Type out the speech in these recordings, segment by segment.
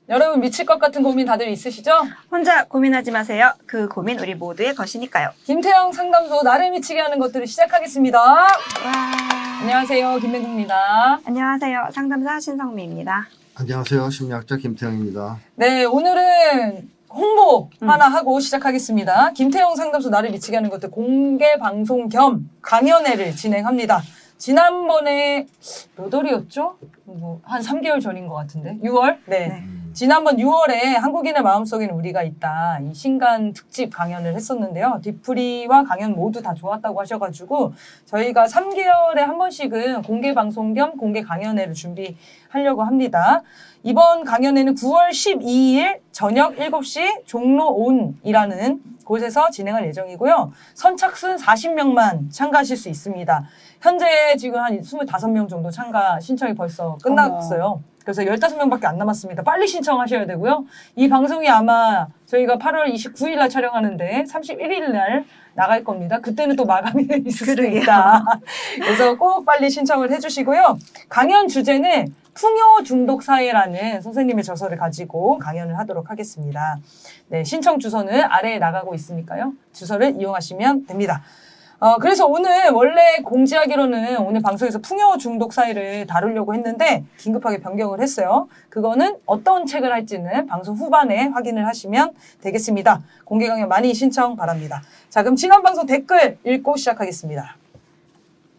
여러분 미칠 것 같은 고민 다들 있으시죠? 혼자 고민하지 마세요. 그 고민 우리 모두의 것이니까요. 김태형 상담소 나를 미치게 하는 것들을 시작하겠습니다. 와. 안녕하세요. 김맹국입니다. 안녕하세요. 상담사 신성미입니다. 안녕하세요. 심리학자 김태형입니다. 네, 오늘은 홍보 하나 하고 시작하겠습니다. 김태형 상담소 나를 미치게 하는 것들 공개 방송 겸 강연회를 진행합니다. 지난번에 몇 월이었죠? 한 3개월 전인 것 같은데 6월? 네. 지난번 6월에 한국인의 마음속에는 우리가 있다. 이 신간 특집 강연을 했었는데요. 뒤풀이와 강연 모두 다 좋았다고 하셔가지고 저희가 3개월에 한 번씩은 공개 방송 겸 공개 강연회를 준비하려고 합니다. 이번 강연회는 9월 12일 저녁 7시 종로온이라는 곳에서 진행할 예정이고요. 선착순 40명만 참가하실 수 있습니다. 현재 지금 한 25명 정도 참가 신청이 벌써 끝났어요. 그래서 15명밖에 안 남았습니다. 빨리 신청하셔야 되고요. 이 방송이 아마 저희가 8월 29일 날 촬영하는데 31일 날 나갈 겁니다. 그때는 또 마감이 있을 수도 있다. 그래서 꼭 빨리 신청을 해주시고요. 강연 주제는 풍요 중독 사회라는 선생님의 저서를 가지고 강연을 하도록 하겠습니다. 네, 신청 주소는 아래에 나가고 있으니까요. 주소를 이용하시면 됩니다. 그래서 오늘 원래 공지하기로는 오늘 방송에서 풍요 중독 사회를 다루려고 했는데 긴급하게 변경을 했어요. 그거는 어떤 책을 할지는 방송 후반에 확인을 하시면 되겠습니다. 공개 강연 많이 신청 바랍니다. 자, 그럼 지난 방송 댓글 읽고 시작하겠습니다.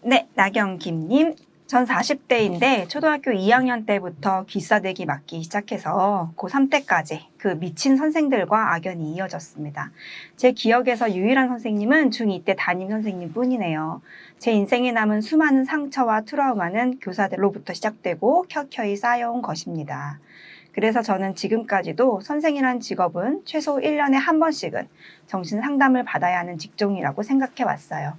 네, 나경김님. 전 40대인데 초등학교 2학년 때부터 귀싸대기 맞기 시작해서 고3 때까지 그 미친 선생들과 악연이 이어졌습니다. 제 기억에서 유일한 선생님은 중2 때 담임 선생님 뿐이네요. 제 인생에 남은 수많은 상처와 트라우마는 교사들로부터 시작되고 켜켜이 쌓여온 것입니다. 그래서 저는 지금까지도 선생이란 직업은 최소 1년에 한 번씩은 정신 상담을 받아야 하는 직종이라고 생각해 왔어요.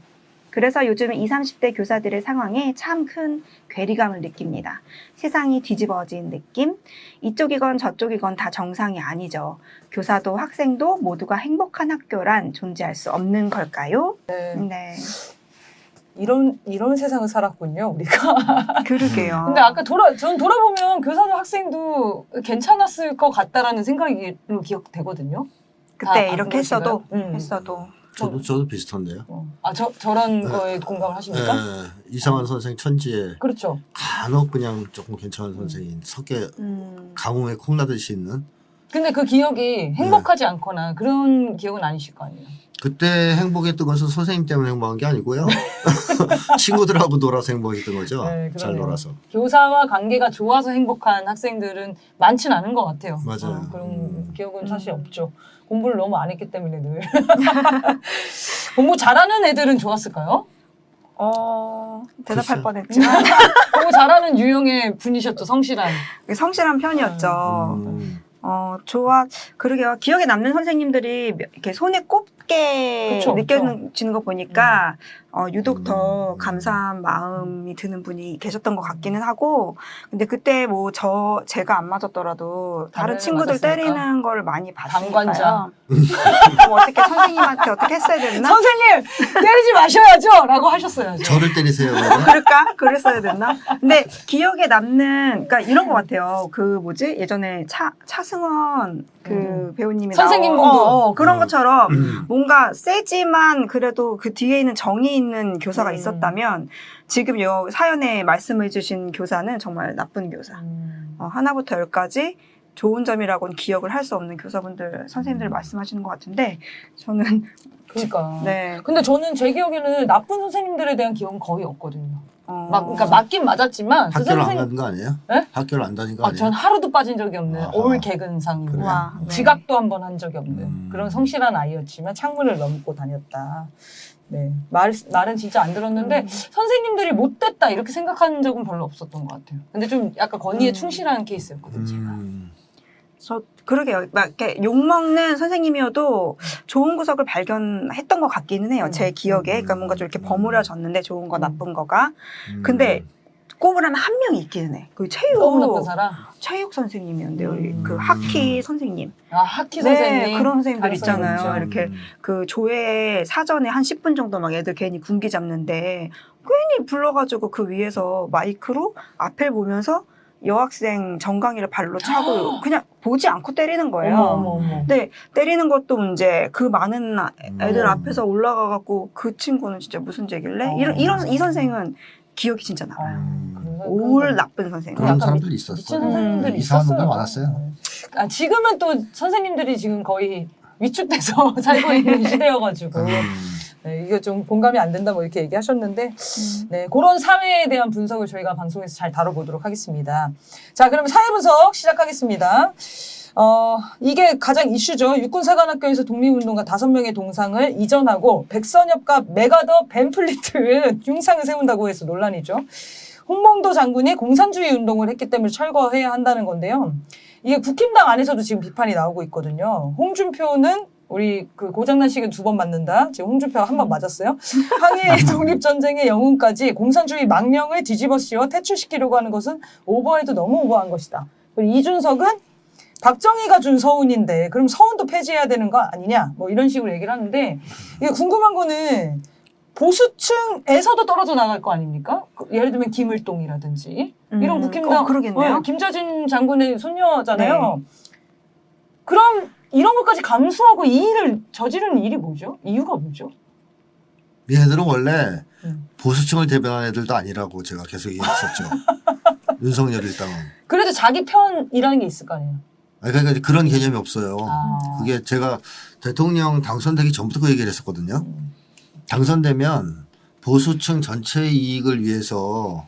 그래서 요즘 20, 30대 교사들의 상황에 참 큰 괴리감을 느낍니다. 세상이 뒤집어진 느낌? 이쪽이건 저쪽이건 다 정상이 아니죠. 교사도 학생도 모두가 행복한 학교란 존재할 수 없는 걸까요? 네. 이런 세상을 살았군요, 우리가. 그러게요. 근데 아까 전 돌아보면 교사도 학생도 괜찮았을 것 같다라는 생각으로 기억되거든요. 그때 이렇게 했어도. 저도 비슷한데요. 저런 거에 공감을 하십니까? 이상한 선생 천지에 그렇죠. 간혹 그냥 조금 괜찮은 선생님 석에 가뭄에 콩나듯이 있는. 근데 그 기억이 행복하지 않거나 그런 기억은 아니실 거 아니에요. 그때 행복했던 것은 선생님 때문에 행복한 게 아니고요. 친구들하고 놀아서 행복했던 거죠. 네, 잘 놀아서. 교사와 관계가 좋아서 행복한 학생들은 많진 않은 것 같아요. 맞아요. 그런 기억은 사실 없죠. 공부를 너무 안 했기 때문에 늘. 공부 잘하는 애들은 좋았을까요? 대답할 뻔했지만 공부 잘하는 유형의 분이셨죠. 성실한 편이었죠. 그러게요. 기억에 남는 선생님들이 이렇게 손에 꼽게 느껴지는 거 보니까 유독 더 감사한 마음이 드는 분이 계셨던 것 같기는 하고, 근데 그때 제가 안 맞았더라도 다른 친구들 맞았으니까. 때리는 걸 많이 방관자. 봤으니까요. 그럼 어떻게 선생님한테 어떻게 했어야 됐나? 선생님 때리지 마셔야죠 라고 하셨어야죠. 저를 때리세요. 그랬어야 됐나? 근데 기억에 남는, 그러니까 이런 것 같아요. 예전에 차승원 배우님이 선생님분도 그런 것처럼 뭔가 세지만 그래도 그 뒤에 있는 정이 있는 교사가 있었다면 지금 사연에 말씀해 주신 교사는 정말 나쁜 교사. 하나부터 열까지 좋은 점이라고는 기억을 할 수 없는 교사분들, 선생님들 말씀하시는 것 같은데 저는 그러니까. 네. 근데 저는 제 기억에는 나쁜 선생님들에 대한 기억은 거의 없거든요. 그러니까 맞긴 맞았지만 학교를 안 다닌 거 아니에요? 네? 학교를 안 다닌 거 아니에요? 전 하루도 빠진 적이 없는 아하. 올 개근상이고 네. 지각도 한 번 한 적이 없는 그런 성실한 아이였지만 창문을 넘고 다녔다. 네, 말은 진짜 안 들었는데 선생님들이 못됐다 이렇게 생각한 적은 별로 없었던 것 같아요. 근데 좀 약간 권위에 충실한 케이스였거든요. 제가. 그러게요. 막 이렇게 욕먹는 선생님이어도 좋은 구석을 발견했던 것 같기는 해요. 제 기억에. 그러니까 뭔가 좀 이렇게 버무려졌는데 좋은 거 나쁜 거가. 근데 꼽으라면 한 명 있기는 해. 그 너무 나쁜 사람. 체육 선생님이었는데요. 그 하키 선생님. 아 하키 선생님. 네, 그런 선생님들 다리 있잖아요. 선생님. 이렇게 그 조회 사전에 한 10분 정도 막 애들 괜히 군기 잡는데 괜히 불러가지고 그 위에서 마이크로 앞을 보면서 여학생 정강이를 발로 차고 그냥 보지 않고 때리는 거예요. 어머. 근데 때리는 것도 문제. 그 많은 애들 음. 앞에서 올라가갖고 그 친구는 진짜 무슨 죄길래? 이 선생은 기억이 진짜 나요. 올 나쁜 선생. 그런 약간 사람들이 미친 있었어. 선생님들이 이상한 있었어요. 놈들 많았어요. 아, 지금은 또 선생님들이 지금 거의 위축돼서 살고 있는 시대여가지고 네, 이게 좀 공감이 안 된다 뭐 이렇게 얘기하셨는데 네, 그런 사회에 대한 분석을 저희가 방송에서 잘 다뤄보도록 하겠습니다. 자, 그럼 사회 분석 시작하겠습니다. 이게 가장 이슈죠. 육군사관학교에서 독립운동가 5명의 동상을 이전하고 백선엽과 메가더 벤플리트 흉상을 세운다고 해서 논란이죠. 홍범도 장군이 공산주의 운동을 했기 때문에 철거해야 한다는 건데요. 이게 국힘당 안에서도 지금 비판이 나오고 있거든요. 홍준표는 우리 그 고장난식은 2번 맞는다. 지금 홍준표가 1번 맞았어요. 항일 독립전쟁의 영웅까지 공산주의 망령을 뒤집어 씌워 퇴출시키려고 하는 것은 오버해도 너무 오버한 것이다. 그리고 이준석은 박정희가 준 서운인데 그럼 서운도 폐지해야 되는 거 아니냐 뭐 이런 식으로 얘기를 하는데 이게 궁금한 거는 보수층에서도 떨어져 나갈 거 아닙니까? 예를 들면 김을동이라든지 이런 국힘당 그러겠네요. 김자진 장군의 손녀잖아요. 그럼 이런 것까지 감수하고 이 일을 저지르는 일이 뭐죠? 이유가 뭐죠? 얘네들은 원래 보수층을 대변하는 애들도 아니라고 제가 계속 얘기했었죠. 윤석열 일당은. 그래도 자기 편이라는 게 있을 거 아니에요. 그러니까 그런 개념이 없어요. 아. 그게 제가 대통령 당선되기 전부터 그 얘기를 했었거든요. 당선되면 보수층 전체의 이익을 위해서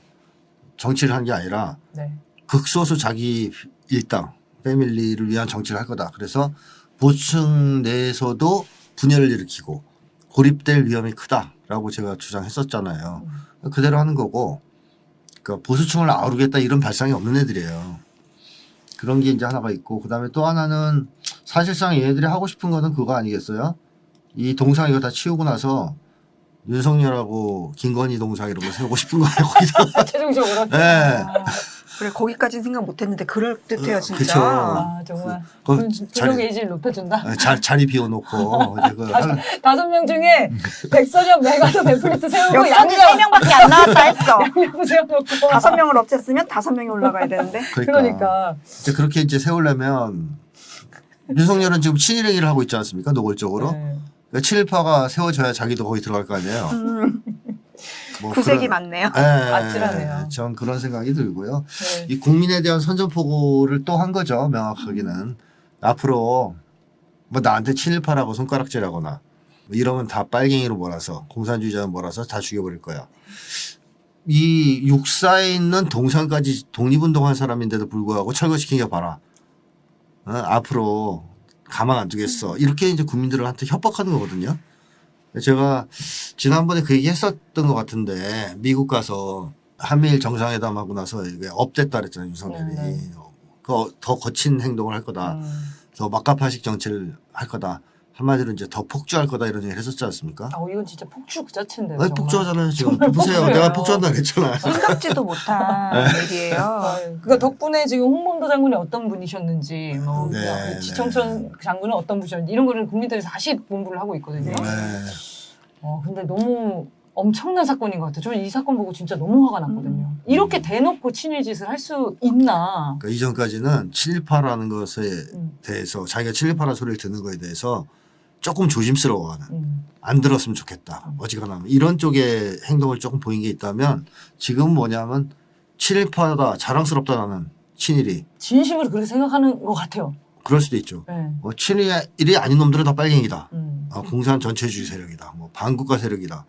정치를 한 게 아니라 네. 극소수 자기 일당, 패밀리를 위한 정치를 할 거다. 그래서 보수층 내에서도 분열을 일으키고 고립될 위험이 크다라고 제가 주장했었잖아요. 그대로 하는 거고 그러니까 보수층을 아우르겠다 이런 발상이 없는 애들이에요. 그런 게 이제 하나가 있고 그다음에 또 하나는 사실상 얘네들이 하고 싶은 거는 그거 아니겠어요? 이 동상 이거 다 치우고 나서 윤석열하고 김건희 동상 이런 거 세우고 싶은 거예요. 거기다. 최종적으로. 네. 아, 그래 거기까지는 생각 못했는데 그럴 듯해요 진짜. 그쵸. 아, 정말. 분명 에이지를 높여준다. 자리 비워놓고 이제 그 5명 중에 백선엽, 메가더, 벤플리트 세우고 역전이 양력 3명밖에 안 나왔다 했어. 양력 세워놓고 5명을 없앴으면 5명이 올라가야 되는데. 그러니까. 이제 그렇게 이제 세우려면 윤석열은 지금 친일행위를 하고 있지 않습니까? 노골적으로. 네. 그러니까 친일파가 세워져야 자기도 거기 들어갈 거 아니에요. 뭐 구색이 그런- 많네요. 예, 아찔하네요. 전 그런 생각이 들고요. 네. 이 국민에 대한 선전포고를 또 한 거죠. 명확하게는. 앞으로 뭐 나한테 친일파라고 손가락질하거나 뭐 이러면 다 빨갱이로 몰아서 공산주의자로 몰아서 다 죽여버릴 거야. 이 육사에 있는 동상까지 독립운동한 사람인데도 불구하고 철거시킨 게 봐라. 앞으로 가만 안 두겠어. 이렇게 이제 국민들한테 협박하는 거거든요. 제가 지난번에 그 얘기 했었던 것 같은데 미국 가서 한미일 정상회담 하고 나서 이게 업됐다 그랬잖아요. 윤석열이. 네. 더 거친 행동을 할 거다. 더 막가파식 정치를 할 거다. 한마디로 이제 더 폭주할 거다 이런 얘기를 했었지 않습니까? 이건 진짜 폭주 그 자체인데요. 아니, 정말. 폭주하잖아요. 지금 정말 보세요. 폭주예요. 내가 폭주한다 그랬잖아요. 생각지도 못한 얘기예요. 그러니까 덕분에 지금 홍범도 장군이 어떤 분이셨는지, 뭐 네, 지청천 장군은 어떤 분이셨는지 이런 거를 국민들이 다시 공부를 하고 있거든요. 네. 근데 너무 엄청난 사건인 것 같아요. 저는 이 사건 보고 진짜 너무 화가 났거든요. 이렇게 대놓고 친일 짓을 할 수 있나? 그러니까 이전까지는 친일파라는 것에 음. 대해서 자기가 친일파라는 소리를 듣는 거에 대해서 조금 조심스러워하는 안 들었으면 좋겠다. 어지간하면 이런 쪽의 행동을 조금 보인 게 있다면 지금은 뭐냐면 친일파다 자랑스럽다 나는 친일이 진심으로 그렇게 생각하는 것 같아요. 그럴 수도 있죠. 네. 친일이 아닌 놈들은 다 빨갱이다. 음. 공산 전체주의 세력이다. 뭐 반국가 세력이다.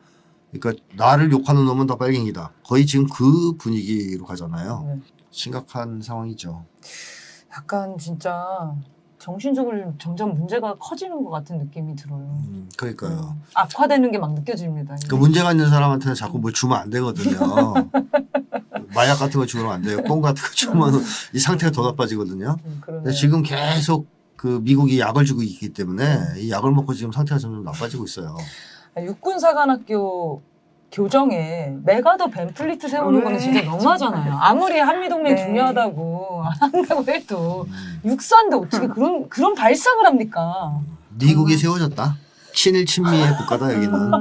그러니까 나를 욕하는 놈은 다 빨갱이다. 거의 지금 그 분위기로 가잖아요. 네. 심각한 상황이죠. 약간 진짜 정신적으로 점점 문제가 커지는 것 같은 느낌이 들어요. 그러니까요. 악화되는 게 막 느껴집니다. 그 문제가 있는 사람한테는 자꾸 뭘 주면 안 되거든요. 마약 같은 거 주면 안 돼요. 뽕 같은 거 주면 이 상태가 더 나빠지거든요. 그러네요. 근데 지금 계속 그 미국이 약을 주고 있기 때문에 이 약을 먹고 지금 상태가 점점 나빠지고 있어요. 육군사관학교 교정에 메가더 벤플리트 세우는 거는 진짜 너무하잖아요. 아무리 한미동맹 네. 중요하다고 한다고 해도 육사인데 어떻게 그런 발상을 합니까? 미국이 세워졌다. 친일 친미의 국가다 여기는.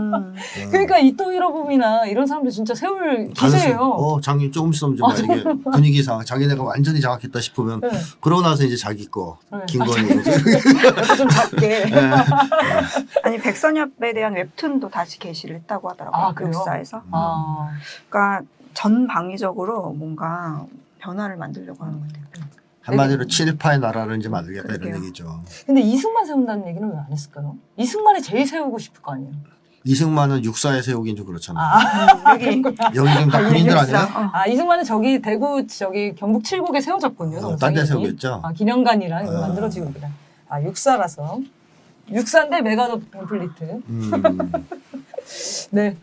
그러니까 이토 히로부미나 이런 사람들 진짜 세울 기세예요. 장님 조금 있으면 좀 이게 분위기상 자기네가 완전히 장악했다 싶으면 네. 그러고 나서 이제 자기 거 네. 김건희 좀 작게. 아니 백선엽에 대한 웹툰도 다시 게시를 했다고 하더라고요. 아, 그래요? 역사에서. 아, 그러니까 전방위적으로 뭔가 변화를 만들려고 하는 것 같아요. 한마디로 친일파의 나라를 이제 만들겠다 그러게요. 이런 얘기죠. 근데 이승만 세운다는 얘기는 왜 안 했을까요? 이승만이 제일 세우고 싶을 거 아니에요? 이승만은 육사에 세우긴 좀 그렇잖아. 여기 여기 지금 다 군인들 아니야? 이승만은 저기 대구 경북 칠곡에 세워졌군요. 딴 데 동상이. 세우겠죠. 기념관이랑 이거 만들어지고 그래. 육사라서. 육사인데 메가더 벤플리트. 네.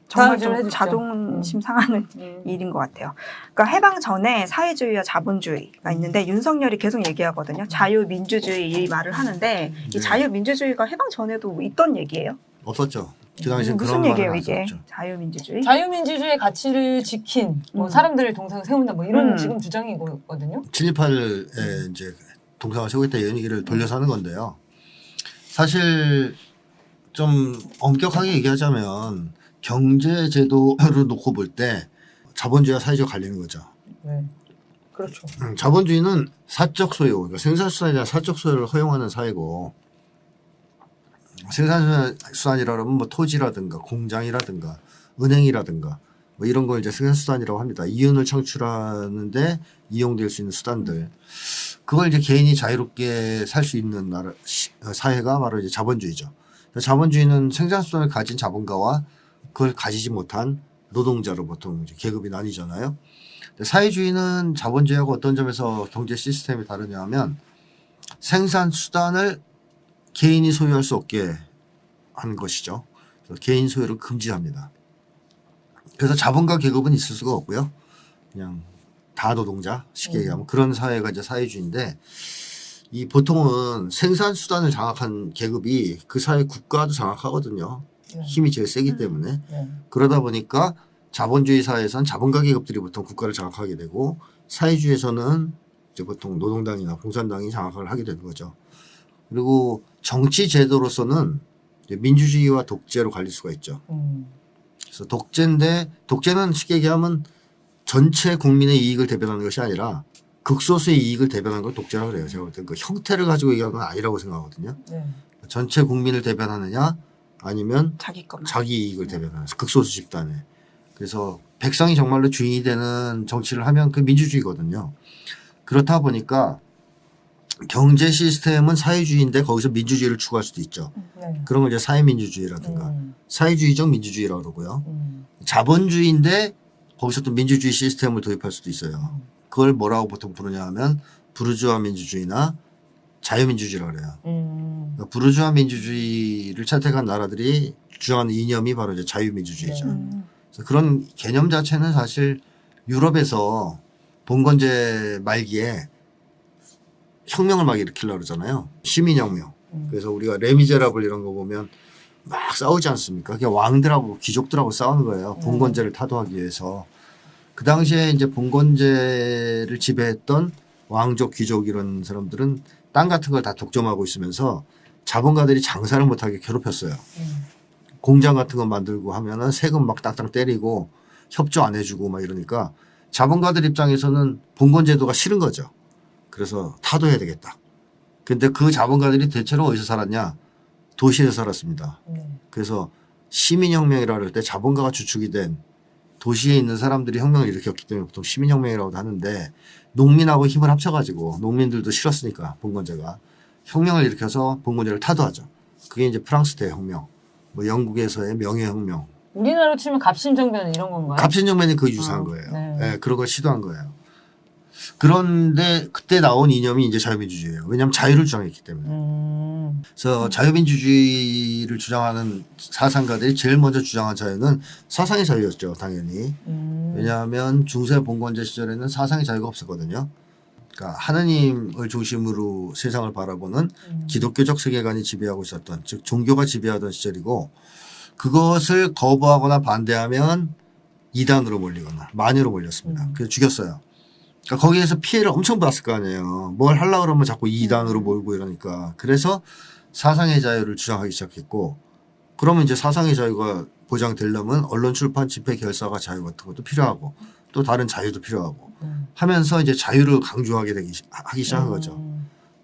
정말 다음 좀 해주시죠. 자존심 상하는 일인 것 같아요. 그러니까 해방 전에 사회주의와 자본주의가 있는데 윤석열이 계속 얘기하거든요. 자유민주주의 이 말을 하는데 이 자유민주주의가 해방 전에도 있던 얘기예요. 없었죠. 그 당시엔 그런 무슨 말은 얘기예요 안 이게? 썼죠. 자유민주주의? 자유민주주의 가치를 지킨 사람들의 동상을 세운다 뭐 이런 지금 주장이거든요. 친일파를 이제 동상을 세우겠다 이런 얘기를 돌려서 하는 건데요. 사실 좀 엄격하게 얘기하자면 경제 제도를 놓고 볼 때 자본주의와 사회주의가 갈리는 거죠. 네. 그렇죠. 자본주의는 사적 소유, 그러니까 생산수단이나 사적 소유를 허용하는 사회고 생산수단이라 그러면 뭐 토지라든가 공장이라든가 은행이라든가 뭐 이런 걸 이제 생산수단이라고 합니다. 이윤을 창출하는데 이용될 수 있는 수단들. 그걸 이제 개인이 자유롭게 살 수 있는 사회가 바로 이제 자본주의죠. 자본주의는 생산수단을 가진 자본가와 그걸 가지지 못한 노동자로 보통 이제 계급이 나뉘잖아요. 사회주의는 자본주의하고 어떤 점에서 경제 시스템이 다르냐 하면 생산수단을 개인이 소유할 수 없게 하는 것이죠. 그래서 개인 소유를 금지합니다. 그래서 자본가 계급은 있을 수가 없고요. 그냥 다 노동자, 쉽게 얘기하면 그런 사회가 이제 사회주의인데 이 보통은 생산수단을 장악한 계급이 그 사회 국가도 장악하거든요. 힘이 제일 세기 때문에. 그러다 보니까 자본주의 사회에서는 자본가 계급들이 보통 국가를 장악하게 되고 사회주의에서는 이제 보통 노동당이나 공산당이 장악을 하게 되는 거죠. 그리고 정치 제도로서는 이제 민주주의와 독재로 갈릴 수가 있죠. 그래서 독재는 쉽게 얘기하면 전체 국민의 이익을 대변하는 것이 아니라 극소수의 이익을 대변하는 걸 독재라고 그래요. 제가 볼 때 그 형태를 가지고 얘기하는 건 아니라고 생각하거든요. 네. 전체 국민을 대변하느냐 아니면 자기 것만. 자기 이익을 대변하는 극소수 집단에. 그래서 백성이 정말로 주인이 되는 정치를 하면 그 민주주의거든요. 그렇다 보니까 경제 시스템은 사회주의인데 거기서 민주주의를 추구할 수도 있죠. 네. 그런 걸 이제 사회민주주의라든가 사회주의적 민주주의라고 그러고요. 자본주의인데 거기서 또 민주주의 시스템을 도입할 수도 있어요. 그걸 뭐라고 보통 부르냐 하면 부르주아 민주주의나 자유민주주의라고 그래요. 그러니까 부르주아 민주주의를 채택한 나라들이 주장하는 이념이 바로 이제 자유민주주의죠. 그래서 그런 개념 자체는 사실 유럽에서 봉건제 말기에 혁명을 막 일으키려고 그러잖아요. 시민혁명. 그래서 우리가 레미제라블 이런 거 보면 막 싸우지 않습니까? 그게 왕들하고 귀족들하고 싸우는 거예요. 봉건제를 타도하기 위해서. 그 당시에 이제 봉건제를 지배했던 왕족, 귀족 이런 사람들은 땅 같은 걸 다 독점하고 있으면서 자본가들이 장사를 못하게 괴롭혔어요. 공장 같은 거 만들고 하면은 세금 막 딱딱 때리고 협조 안 해주고 막 이러니까 자본가들 입장에서는 봉건제도가 싫은 거죠. 그래서 타도해야 되겠다. 근데 그 자본가들이 대체로 어디서 살았냐? 도시에서 살았습니다. 그래서 시민혁명이라고 할 때 자본가가 주축이 된 도시에 있는 사람들이 혁명을 일으켰기 때문에 보통 시민혁명이라고도 하는데 농민하고 힘을 합쳐가지고 농민들도 싫었으니까 봉건제가 혁명을 일으켜서 봉건제를 타도하죠. 그게 이제 프랑스 대혁명, 뭐 영국에서의 명예혁명. 우리나라로 치면 갑신정변 이런 건가요? 갑신정변이 그 유사한 거예요. 네, 그런 걸 시도한 거예요. 그런데 그때 나온 이념이 이제 자유민주주의예요. 왜냐하면 자유를 주장했기 때문에. 그래서 자유민주주의를 주장하는 사상가들이 제일 먼저 주장한 자유는 사상의 자유였죠. 당연히. 왜냐하면 중세 봉건제 시절에는 사상의 자유가 없었거든요. 그러니까 하느님을 중심으로 세상을 바라보는 기독교적 세계관이 지배하고 있었던, 즉 종교가 지배하던 시절이고 그것을 거부하거나 반대하면 이단으로 몰리거나 마녀로 몰렸습니다. 그래서 죽였어요. 그러니까 거기에서 피해를 엄청 받았을 거 아니에요. 뭘 하려고 그러면 자꾸 이단으로 몰고 이러니까. 그래서 사상의 자유를 주장하기 시작했고, 그러면 이제 사상의 자유가 보장되려면 언론 출판 집회 결사가 자유 같은 것도 필요하고 또 다른 자유도 필요하고 하면서 이제 자유를 강조하게 하기 시작한 거죠.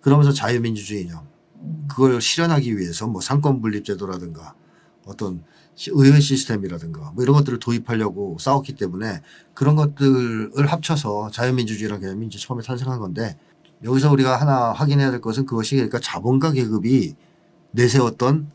그러면서 자유민주주의 이념 그걸 실현하기 위해서 뭐 상권분립제도라든가 어떤 의회 시스템이라든가 뭐 이런 것들을 도입하려고 싸웠기 때문에 그런 것들을 합쳐서 자유민주주의라는 개념이 이제 처음에 탄생한 건데, 여기서 우리가 하나 확인해야 될 것은 그것이 그러니까 자본가 계급이 내세웠던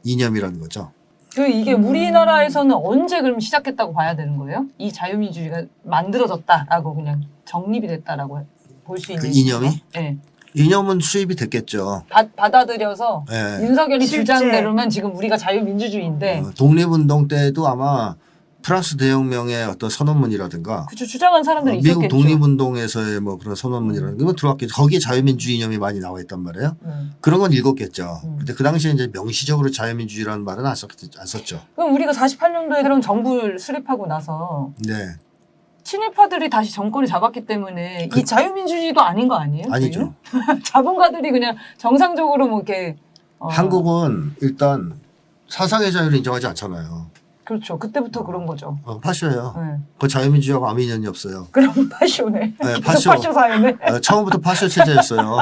이념이라는 거죠. 이게 우리나라에서는 언제 그럼 시작했다고 봐야 되는 거예요? 이 자유민주주의가 만들어졌다라고 그냥 정립이 됐다라고 볼 수 있는 그 이념이? 네. 이념은 수입이 됐겠죠. 받아들여서 네. 윤석열이 실제. 주장대로면 지금 우리가 자유민주주의인데 독립운동 때도 아마 프랑스 대혁명의 어떤 선언문이라든가 그쵸, 주장한 사람들이 미국 있었겠죠. 독립운동에서의 뭐 그런 선언문이라든가 이건 들어왔겠죠. 거기에 자유민주주의 이념이 많이 나와 있단 말이에요. 그런 건 읽었겠죠. 근데 그 당시에 이제 명시적으로 자유민주주의라는 말은 안 썼죠. 그럼 우리가 48년도에 그런 정부를 수립하고 나서 네. 친일파들이 다시 정권을 잡았기 때문에 이 자유민주주의도 아닌 거 아니에요? 아니죠. 저희는? 자본가들이 그냥 정상적으로 뭐 이렇게 한국은 일단 사상의 자유를 인정하지 않잖아요. 그렇죠. 그때부터 그런 거죠. 파쇼예요. 네. 그 자유민주주의하고 아무 인연이 없어요. 그럼 파쇼네. 네, 파쇼. 파쇼 사회네. 처음부터 파쇼 체제였어요.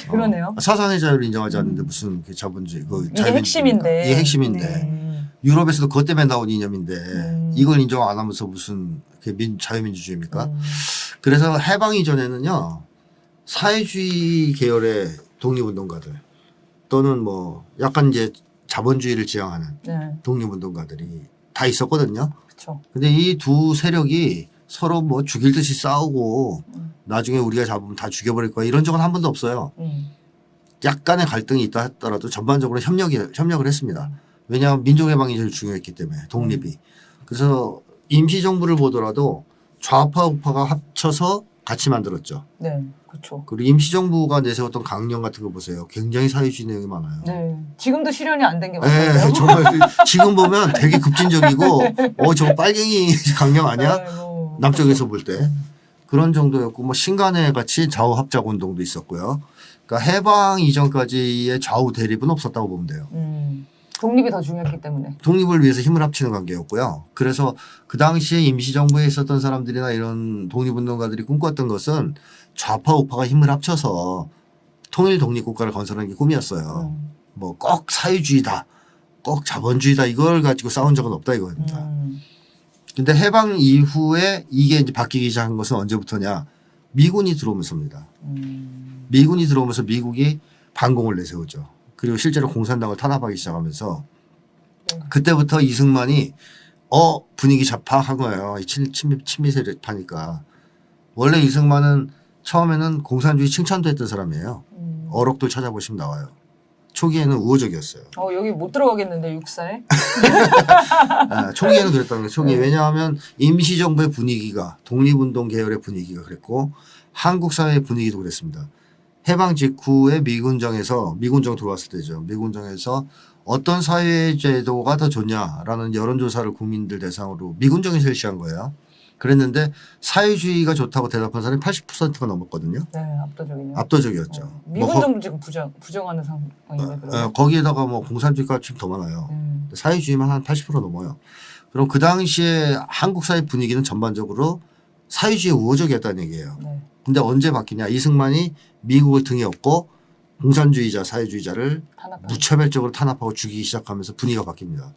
그러네요. 사상의 자유를 인정하지 않는데 무슨 그 자본주의, 그 이게 자유민주주의입니까? 핵심인데. 이게 핵심인데. 네. 유럽에서도 그것 때문에 나온 이념인데 이걸 인정 안 하면서 무슨 자유민주주의입니까? 그래서 해방 이전에는요, 사회주의 계열의 독립운동가들 또는 뭐 약간 이제 자본주의를 지향하는 네. 독립운동가들이 다 있었거든요. 그렇죠. 근데 이 두 세력이 서로 뭐 죽일 듯이 싸우고 나중에 우리가 잡으면 다 죽여버릴 거야 이런 적은 한 번도 없어요. 약간의 갈등이 있다 하더라도 전반적으로 협력을 했습니다. 왜냐하면 민족해방이 제일 중요했기 때문에 독립이. 그래서 임시정부를 보더라도 좌파 우파가 합쳐서 같이 만들었죠. 네, 그렇죠. 그리고 임시정부가 내세웠던 강령 같은 거 보세요. 굉장히 사회주의 내용이 많아요. 네, 지금도 실현이 안 된 게 네, 맞아요. 정말 지금 보면 되게 급진적이고 저거 빨갱이 강령 아니야? 네, 뭐. 남쪽에서 볼 때. 그런 정도였고 뭐 신간의 같이 좌우 합작 운동도 있었고요. 그러니까 해방 이전까지의 좌우 대립은 없었다고 보면 돼요. 독립이 더 중요했기 때문에. 독립을 위해서 힘을 합치는 관계였고요. 그래서 그 당시에 임시정부에 있었던 사람들이나 이런 독립운동가들이 꿈꿨던 것은 좌파 우파가 힘을 합쳐서 통일 독립국가를 건설하는 게 꿈이었어요. 뭐 꼭 사회주의다, 꼭 자본주의다 이걸 가지고 싸운 적은 없다 이거입니다. 근데 해방 이후에 이게 이제 바뀌기 시작한 것은 언제부터냐? 미군이 들어오면서입니다. 미군이 들어오면서 미국이 반공을 내세우죠. 그리고 실제로 공산당을 탄압하기 시작하면서 그때부터 이승만이 분위기 파악한 거예요. 이 친미 세력파니까. 원래 이승만은 처음에는 공산주의 칭찬도 했던 사람이에요. 어록들 찾아보시면 나와요. 초기에는 우호적이었어요. 여기 못 들어가겠는데 육사에? 초기에는 그랬다는 거예요. 초기에. 왜냐하면 임시정부의 분위기가 독립운동 계열의 분위기가 그랬고 한국 사회의 분위기도 그랬습니다. 해방 직후에 미군 들어왔을 때죠. 미군정에서 어떤 사회제도가 더 좋냐라는 여론조사를 국민들 대상으로 미군정이 실시한 거예요. 그랬는데 사회주의가 좋다고 대답한 사람이 80%가 넘었거든요. 네, 압도적이네요. 압도적이었죠. 미군 정부 지금 부정하는 상황인데. 거기에다가 뭐 공산주의가 좀 더 많아요. 사회주의만 한 80% 넘어요. 그럼 그 당시에 한국 사회 분위기는 전반적으로 사회주의 우호적이었다는 얘기예요. 네. 근데 언제 바뀌냐? 이승만이 미국을 등에 업고 공산주의자, 사회주의자를 무차별적으로 탄압하고 죽이기 시작하면서 분위기가 바뀝니다.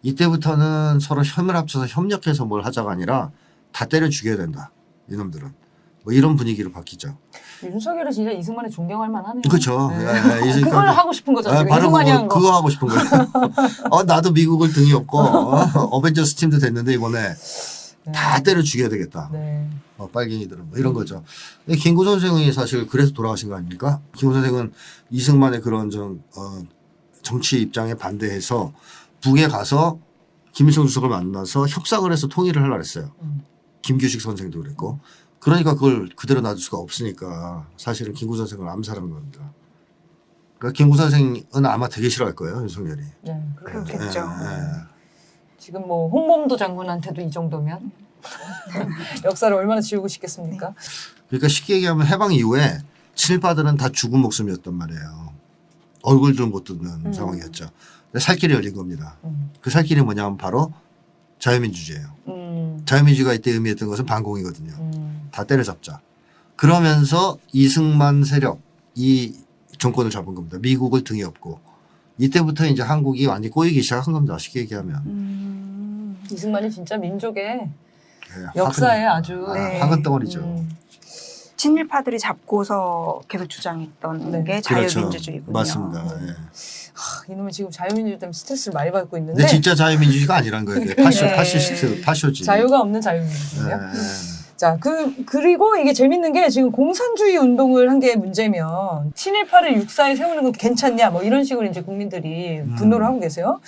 이때부터는 서로 힘을 합쳐서 협력해서 뭘 하자가 아니라 다 때려 죽여야 된다. 이놈들은. 뭐 이런 분위기로 바뀌죠. 윤석열은 진짜 이승만이 존경할 만하네요. 그렇죠. 네. 그걸 하고 싶은 거죠. 바로 이승만이 한 거. 그거 하고 싶은 거예요. 나도 미국을 등에 업고 어벤져스 팀도 됐는데 이번에 다 때려 죽여야 되겠다. 네. 빨갱이들은 뭐 이런 거죠. 김구 선생이 사실 그래서 돌아가신 거 아닙니까? 김구 선생은 이승만의 그런 정치 입장에 반대해서 북에 가서 김일성 주석을 만나서 협상을 해서 통일을 하려고 했어요. 김규식 선생도 그랬고. 그러니까 그걸 그대로 놔둘 수가 없으니까 사실은 김구 선생을 암살한 겁니다. 그러니까 김구 선생은 아마 되게 싫어할 거예요, 윤석열이. 네, 그렇겠죠. 지금 뭐 홍범도 장군한테도 이 정도면 역사를 얼마나 지우고 싶겠습니까? 그러니까 쉽게 얘기하면 해방 이후에 친일파들은 다 죽은 목숨이었단 말이에요. 얼굴도 못 듣는 상황이었죠. 근데 살 길이 열린 겁니다. 그 살 길이 뭐냐면 바로 자유민주주의예요. 자유민주주의가 이때 의미했던 것은 반공이거든요. 다 때려잡자. 그러면서 이승만 세력, 이 정권을 잡은 겁니다. 미국을 등에 업고. 이때부터 이제 한국이 완전히 꼬이기 시작한 겁니다. 쉽게 얘기하면. 이승만이 진짜 민족의 네, 역사에 아주 네. 화근 덩어리죠. 친일파들이 잡고서 계속 주장했던 네. 게 그렇죠. 자유민주주의군요. 맞습니다. 예. 이놈은 지금 자유민주주의 때문에 스트레스를 많이 받고 있는데 근데 진짜 자유민주주의가 아니란 거예요. 그게 파시스트, 파쇼지. 자유가 없는 자유민주주의요. 예. 자, 그리고 이게 재밌는 게 지금 공산주의 운동을 한 게 문제면 친일파를 육사에 세우는 건 괜찮냐 뭐 이런 식으로 이제 국민들이 분노를 하고 계세요.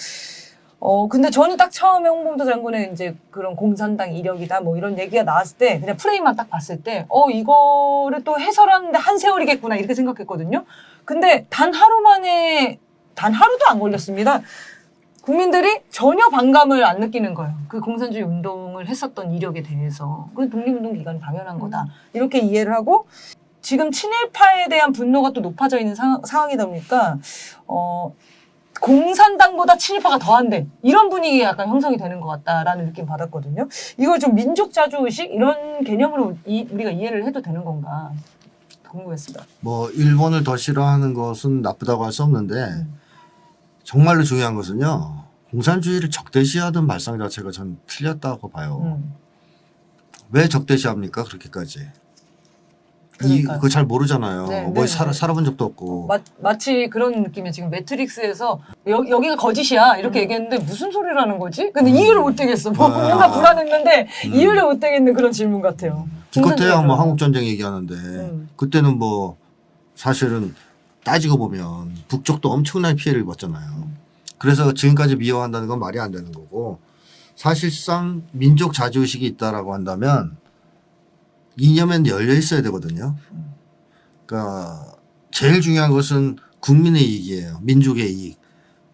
근데 저는 딱 처음에 홍범도 장군의 이제 그런 공산당 이력이다 뭐 이런 얘기가 나왔을 때 그냥 프레임만 딱 봤을 때 이거를 또 해설하는데 한 세월이겠구나 이렇게 생각했거든요. 근데 단 하루도 안 걸렸습니다. 국민들이 전혀 반감을 안 느끼는 거예요. 그 공산주의 운동을 했었던 이력에 대해서. 그 독립운동 기간이 당연한 거다. 이렇게 이해를 하고 지금 친일파에 대한 분노가 또 높아져 있는 상황이다 보니까 공산당보다 친일파가 더한데 이런 분위기가 약간 형성이 되는 것 같다라는 느낌 받았거든요. 이걸 좀 민족 자주의식 이런 개념으로 우리가 이해를 해도 되는 건가 궁금했습니다. 뭐 일본을 더 싫어하는 것은 나쁘다고 할 수 없는데 정말로 중요한 것은요. 공산주의를 적대시하던 발상 자체가 전 틀렸다고 봐요. 왜 적대시합니까? 그렇게까지. 그거 잘 모르잖아요. 네, 뭐 네, 살아본 적도 없고. 마치 그런 느낌이에요. 지금 매트릭스에서 여기가 거짓이야 이렇게 얘기했는데 무슨 소리라는 거지? 근데 이유를 못 되겠어. 뭔가 불안했는데 이유를 못 되겠는 그런 질문 같아요. 기껏해야 뭐 한국전쟁 얘기하는데 그때는 뭐 사실은 따지고 보면 북쪽도 엄청난 피해를 입었잖아요. 그래서 지금까지 미워한다는 건 말이 안 되는 거고 사실상 민족 자주의식이 있다라고 한다면 이념엔 열려 있어야 되거든요. 그러니까 제일 중요한 것은 국민의 이익이에요. 민족의 이익.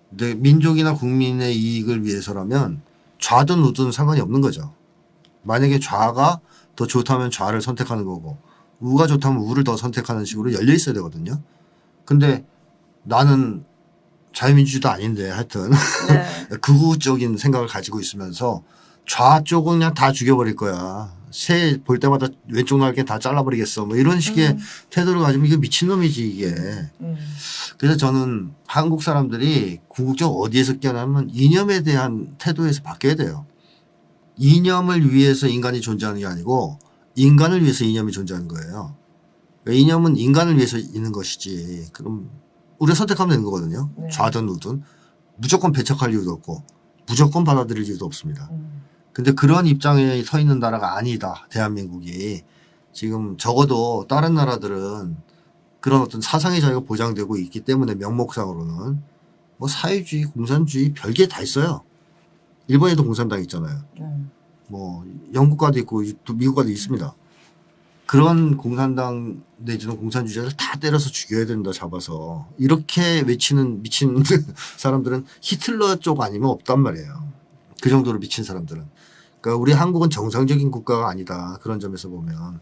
근데 민족이나 국민의 이익을 위해서라면 좌든 우든 상관이 없는 거죠. 만약에 좌가 더 좋다면 좌를 선택하는 거고 우가 좋다면 우를 더 선택하는 식으로 열려 있어야 되거든요. 근데 나는 자유민주주의도 아닌데 하여튼 네. 극우적인 생각을 가지고 있으면서 좌쪽은 그냥 다 죽여버릴 거야. 새 볼 때마다 왼쪽 날개 다 잘라버리겠어. 뭐 이런 식의 태도를 가지면 이게 미친놈이지 이게. 그래서 저는 한국 사람들이 궁극적으로 어디에서 깨어나면 이념에 대한 태도에서 바뀌어야 돼요. 이념을 위해서 인간이 존재하는 게 아니고 인간을 위해서 이념이 존재하는 거예요. 그러니까 이념은 인간을 위해서 있는 것이지. 그럼 우리가 선택하면 되는 거거든요. 네. 좌든 우든. 무조건 배척할 이유도 없고 무조건 받아들일 이유도 없습니다. 근데 그런 입장에 서 있는 나라가 아니다. 대한민국이. 지금 적어도 다른 나라들은 그런 어떤 사상의 자유가 보장되고 있기 때문에 명목상으로는 뭐 사회주의, 공산주의 별게 다 있어요. 일본에도 공산당 있잖아요. 뭐 영국과도 있고 미국과도 있습니다. 그런 공산당 내지는 공산주의자를 다 때려서 죽여야 된다 잡아서 이렇게 외치는 미친 사람들은 히틀러 쪽 아니면 없단 말이에요. 그 정도로 미친 사람들은. 그러니까 우리 한국은 정상적인 국가가 아니다. 그런 점에서 보면.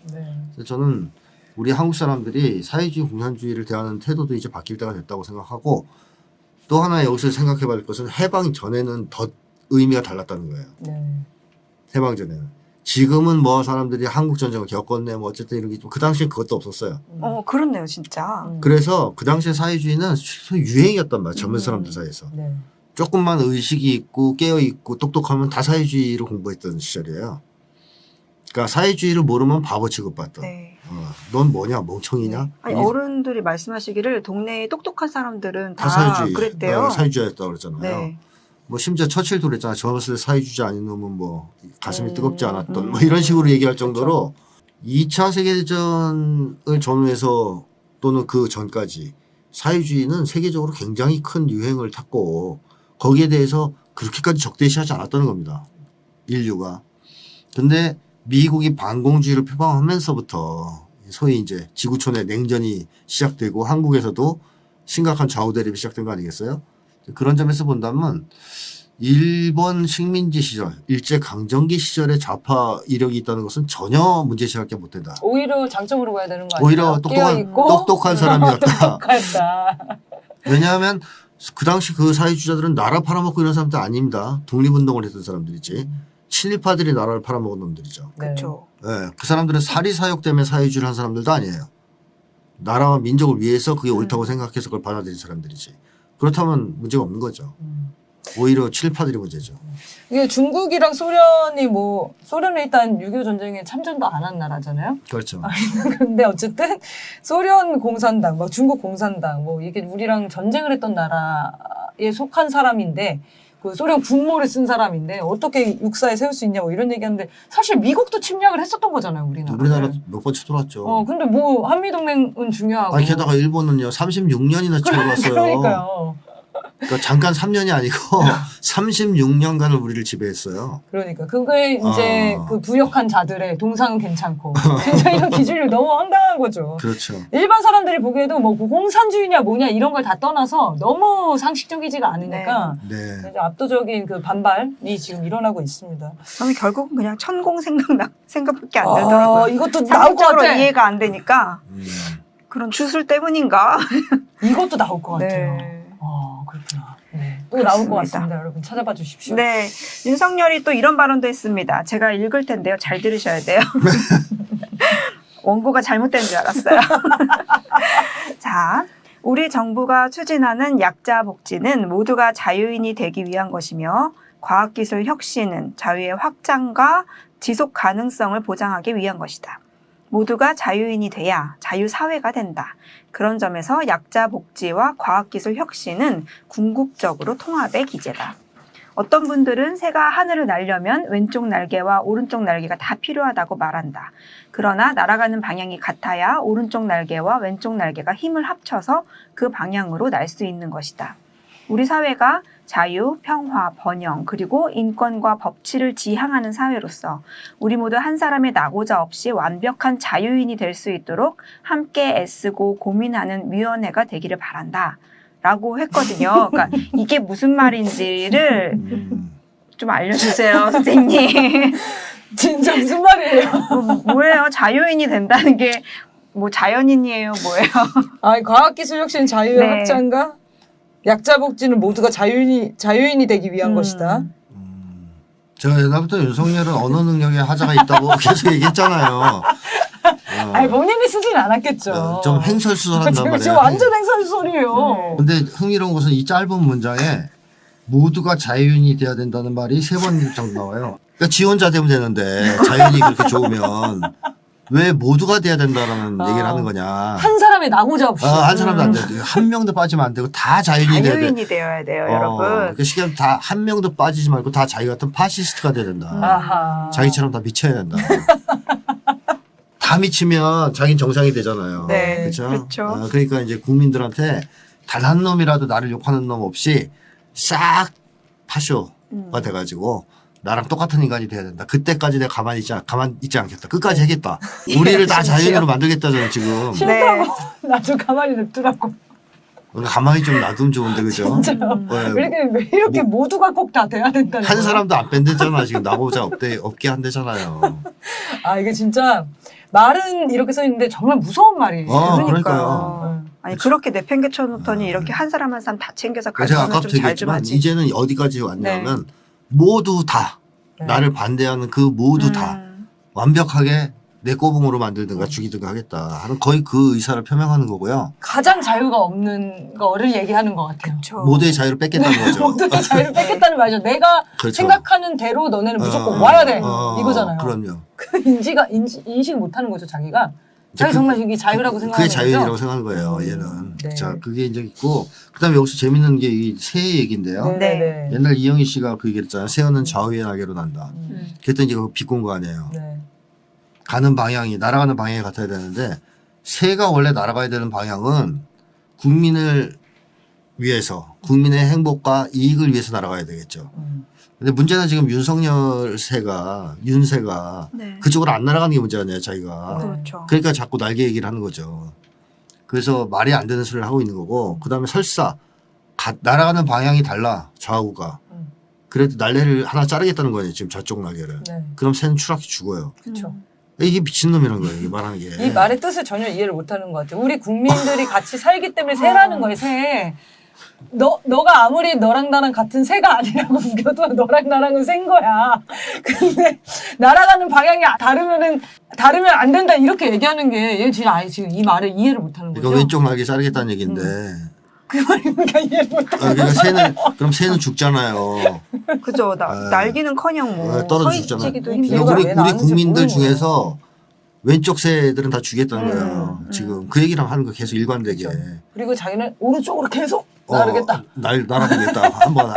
그래서 저는 우리 한국 사람들이 사회주의 공산주의를 대하는 태도도 이제 바뀔 때가 됐다고 생각하고 또 하나 여기서 생각해 봐야 할 것은 해방 전에는 더 의미가 달랐다는 거예요. 해방 전에는. 지금은 뭐 사람들이 한국 전쟁을 겪었네 뭐 어쨌든 이런 게 그 당시엔 그것도 없었어요. 그렇네요, 진짜. 그래서 그 당시에 사회주의는 유행이었단 말이에요. 젊은 사람들 사이에서. 조금만 의식이 있고 깨어 있고 똑똑하면 다 사회주의를 공부했던 시절이에요. 그러니까 사회주의를 모르면 바보 취급받던. 네. 넌 뭐냐 멍청이냐. 아니, 어른들이 말씀하시기를 동네에 똑똑한 사람들은 다 다 사회주의. 그랬대요. 사회주의였다고 그랬잖아요. 네. 뭐 심지어 처칠도 그랬잖아요. 젊었을 때 사회주의 아닌 놈은 뭐 가슴이 뜨겁지 않았던 뭐 이런 식으로 얘기할 정도로 2차 세계대전을 전후해서 또는 그 전까지 사회주의는 세계적으로 굉장히 큰 유행을 탔고 거기에 대해서 그렇게까지 적대시하지 않았다는 겁니다. 인류가. 근데 미국이 반공주의를 표방하면서부터 소위 이제 지구촌의 냉전이 시작되고 한국에서도 심각한 좌우 대립이 시작된 거 아니겠어요? 그런 점에서 본다면 일본 식민지 시절, 일제강점기 시절에 좌파 이력이 있다는 것은 전혀 문제시할게 못 된다. 오히려 장점으로 봐야 되는 거 아니에요? 오히려 똑똑한 사람이었다. 똑똑하다. 왜냐하면 그 당시 그 사회주의자들은 나라 팔아먹고 이런 사람들 아닙니다. 독립운동을 했던 사람들이지. 친일파들이 나라를 팔아먹은 놈들이죠. 그렇죠. 네, 그 사람들은 사리사욕 때문에 사회주의를 한 사람들도 아니에요. 나라와 민족을 위해서 그게 옳다고 생각해서 그걸 받아들인 사람들이지. 그렇다면 문제가 없는 거죠. 오히려 친일파들이 문제죠. 이게 중국이랑 소련이 뭐 소련은 일단 6.25 전쟁에 참전도 안 한 나라잖아요. 그렇죠. 근데 어쨌든 소련 공산당, 막 중국 공산당, 뭐 이게 우리랑 전쟁을 했던 나라에 속한 사람인데 그 소련 군모를 쓴 사람인데 어떻게 육사에 세울 수 있냐고 이런 얘기하는데 사실 미국도 침략을 했었던 거잖아요, 우리나라. 우리나라 몇 번 쳐들어왔죠. 근데 뭐 한미동맹은 중요하고. 아니 게다가 일본은요 36년이나 쳐들어왔어요. 그러니까요. 그러니까 잠깐 3년이 아니고 36년간을 우리를 지배했어요. 그러니까 그게 이제 아. 그 부역한 자들의 동상은 괜찮고 진짜 이런 기준이 너무 황당한 거죠. 그렇죠. 일반 사람들이 보기에도 뭐 공산주의냐 뭐냐 이런 걸 다 떠나서 너무 상식적이지가 않으니까 네. 그래서 압도적인 그 반발이 지금 일어나고 있습니다. 저는 결국은 그냥 천공 생각밖에 안 들더라고요. 이것도 나올 것 상식적으로 같아. 이해가 안 되니까 음. 그런 주술 때문인가? 이것도 나올 것 같아요. 네. 그렇구나. 네. 또 나올 것 그렇습니다. 같습니다. 여러분 찾아봐 주십시오. 네, 윤석열이 또 이런 발언도 했습니다. 제가 읽을 텐데요. 잘 들으셔야 돼요. 원고가 잘못된 줄 알았어요. 자, 우리 정부가 추진하는 약자 복지는 모두가 자유인이 되기 위한 것이며 과학기술 혁신은 자유의 확장과 지속 가능성을 보장하기 위한 것이다. 모두가 자유인이 돼야 자유사회가 된다. 그런 점에서 약자 복지와 과학기술 혁신은 궁극적으로 통합의 기제다. 어떤 분들은 새가 하늘을 날려면 왼쪽 날개와 오른쪽 날개가 다 필요하다고 말한다. 그러나 날아가는 방향이 같아야 오른쪽 날개와 왼쪽 날개가 힘을 합쳐서 그 방향으로 날 수 있는 것이다. 우리 사회가 자유, 평화, 번영, 그리고 인권과 법치를 지향하는 사회로서 우리 모두 한 사람의 낙오자 없이 완벽한 자유인이 될 수 있도록 함께 애쓰고 고민하는 위원회가 되기를 바란다. 라고 했거든요. 그러니까 이게 무슨 말인지를 좀 알려주세요, 선생님. 진짜 무슨 말이에요? 뭐예요? 자유인이 된다는 게 뭐 자연인이에요? 뭐예요? 과학기술 혁신 자유의 네. 확장과 약자 복지는 모두가 자유인이 되기 위한 것이다. 제가 옛날부터 윤석열은 언어 능력에 하자가 있다고 계속 얘기했잖아요. 아니 본인이 쓰진 않았겠죠. 좀 횡설수설한단 지금 말이에요. 완전 행설소리예요. 근데 흥미로운 것은 이 짧은 문장에 모두가 자유인이 돼야 된다는 말이 3번 정도 나와요. 그러니까 지원자 되면 되는데 자유인이 그렇게 좋으면 왜 모두가 돼야 된다라는 얘기를 하는 거냐. 한 사람의 낙오자 없이. 한 사람도 안 돼. 한 명도 빠지면 안 되고 다 자유인이 돼야 돼. 자유인이 되어야 돼요, 여러분. 그 시간 다 한 명도 빠지지 말고 다 자기 같은 파시스트가 돼야 된다. 아하. 자기처럼 다 미쳐야 된다. 다 미치면 자기는 정상이 되잖아요. 네, 그렇죠? 그렇죠. 그러니까 이제 국민들한테 단 한 놈이라도 나를 욕하는 놈 없이 싹 파쇼가 돼가지고 나랑 똑같은 인간이 돼야 된다. 그때까지 내가 가만히 있지 않겠다. 끝까지 하겠다. 우리를 다 자유인으로 만들겠다 저는 지금. 싫다고 나도 가만히 냅두라고. 가만히 좀 놔두면 좋은데 그죠? 진짜요. 왜 왜 이렇게 모두가 꼭 다 돼야 된다는 한 거예요? 사람도 안 뺀댔잖아. 지금 나보자 없게 한대잖아요. 이게 진짜 말은 이렇게 써 있는데 정말 무서운 말이에요. 그러니까요. 아니 그렇게 내팽개쳐 놓더니 이렇게 한 사람 한 사람 다 챙겨서 제가 가르치면 아까부터 좀 잘 좀 얘기했지만 하지. 이제는 어디까지 왔냐면 모두 다 네. 나를 반대하는 그 모두 다 완벽하게 내 꼬붕으로 만들든가 죽이든가 하겠다 하는 거의 그 의사를 표명하는 거고요. 가장 자유가 없는 거를 얘기하는 것 같아요. 그렇죠. 모두의 자유를 뺏겠다는 거죠. 모두의 자유를 뺏겠다는 말이죠. 내가 그렇죠. 생각하는 대로 너네는 무조건 와야 돼. 이거잖아요. 그럼요. 그 인식 못하는 거죠, 자기가. 자기 정말 이게 자유라고 생각하는 그게 거죠. 자유라고 생각하는 거예요. 얘는. 네. 자, 그게 이제 있고 그다음에 여기서 재밌는 게 이 새 얘기인데요. 네네네. 옛날 이영희 씨가 그 얘기했잖아요. 새우는 좌우의 날개로 난다. 음. 그랬더니 이제 그거 비꼰 거 아니에요. 네. 가는 방향이 날아가는 방향이 같아야 되는데 새가 원래 날아가야 되는 방향은 국민을 위해서 국민의 행복과 이익을 위해서 날아가야 되겠죠. 근데 문제는 지금 윤석열 윤새가 네. 그쪽으로 안 날아가는 게 문제 아니에요, 자기가. 그렇죠. 그러니까 자꾸 날개 얘기를 하는 거죠. 그래서 말이 안 되는 소리를 하고 있는 거고 그다음에 설사 날아가는 방향이 달라 좌우가. 그래도 날개를 하나 자르겠다는 거예요. 지금 저쪽 날개를. 네. 그럼 새는 추락해 죽어요. 그렇죠. 이게 미친놈이라는 거예요. 이게 말하는 게. 이 말의 뜻을 전혀 이해를 못하는 것 같아요. 우리 국민들이 같이 살기 때문에 새라는 거예요. 새. 너가 아무리 너랑 나랑 같은 새가 아니라고 우겨도 너랑 나랑은 새인 거야. 근데 날아가는 방향이 다르면 안 된다 이렇게 얘기하는 게 얘 지금 아예 지금 이 말을 이해를 못하는 거죠. 이거 왼쪽 날개 자르겠다는 얘기인데. 그 말이니까 이해를 못하는 그러니까 그럼 새는 죽잖아요. 그죠. 네. 날기는커녕 뭐 떨어져 서 죽잖아요. 있기도 이유가 힘들고. 우리 왜 나는지 국민들 모르는 중에서 왼쪽 새들은 다 죽였다는 거예요. 음. 지금 그 얘기랑 하는 거 계속 일관되게. 그렇죠. 그리고 자기는 오른쪽으로 계속 나르겠다. 날아보겠다. 한번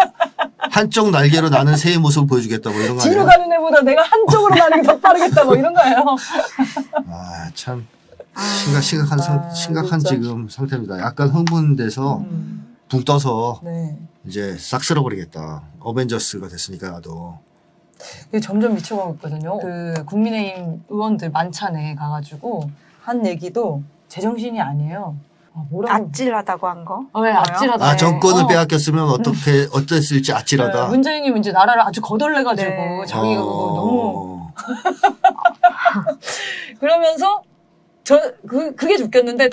한쪽 날개로 나는 새의 모습을 보여주겠다. 뭐 이런 거 뒤로 아니에요? 가는 애보다 내가 한쪽으로 가는 게 더 빠르겠다. 뭐 이런 거예요. 아, 참 심각한 심각한 진짜. 지금 상태입니다. 약간 흥분돼서 붕 떠서 네. 이제 싹 쓸어버리겠다. 어벤져스가 됐으니까 나도. 이게 점점 미쳐가고 있거든요. 그 국민의힘 의원들 만찬에 가가지고 한 얘기도 제정신이 아니에요. 뭐라고? 아찔하다고 한 거? 왜 아찔하다? 아, 정권을 어. 빼앗겼으면 어땠을지 아찔하다. 네, 문재인님은 이제 나라를 아주 거덜내가지고 네. 자기가 그거 너무 그러면서 그게 웃겼는데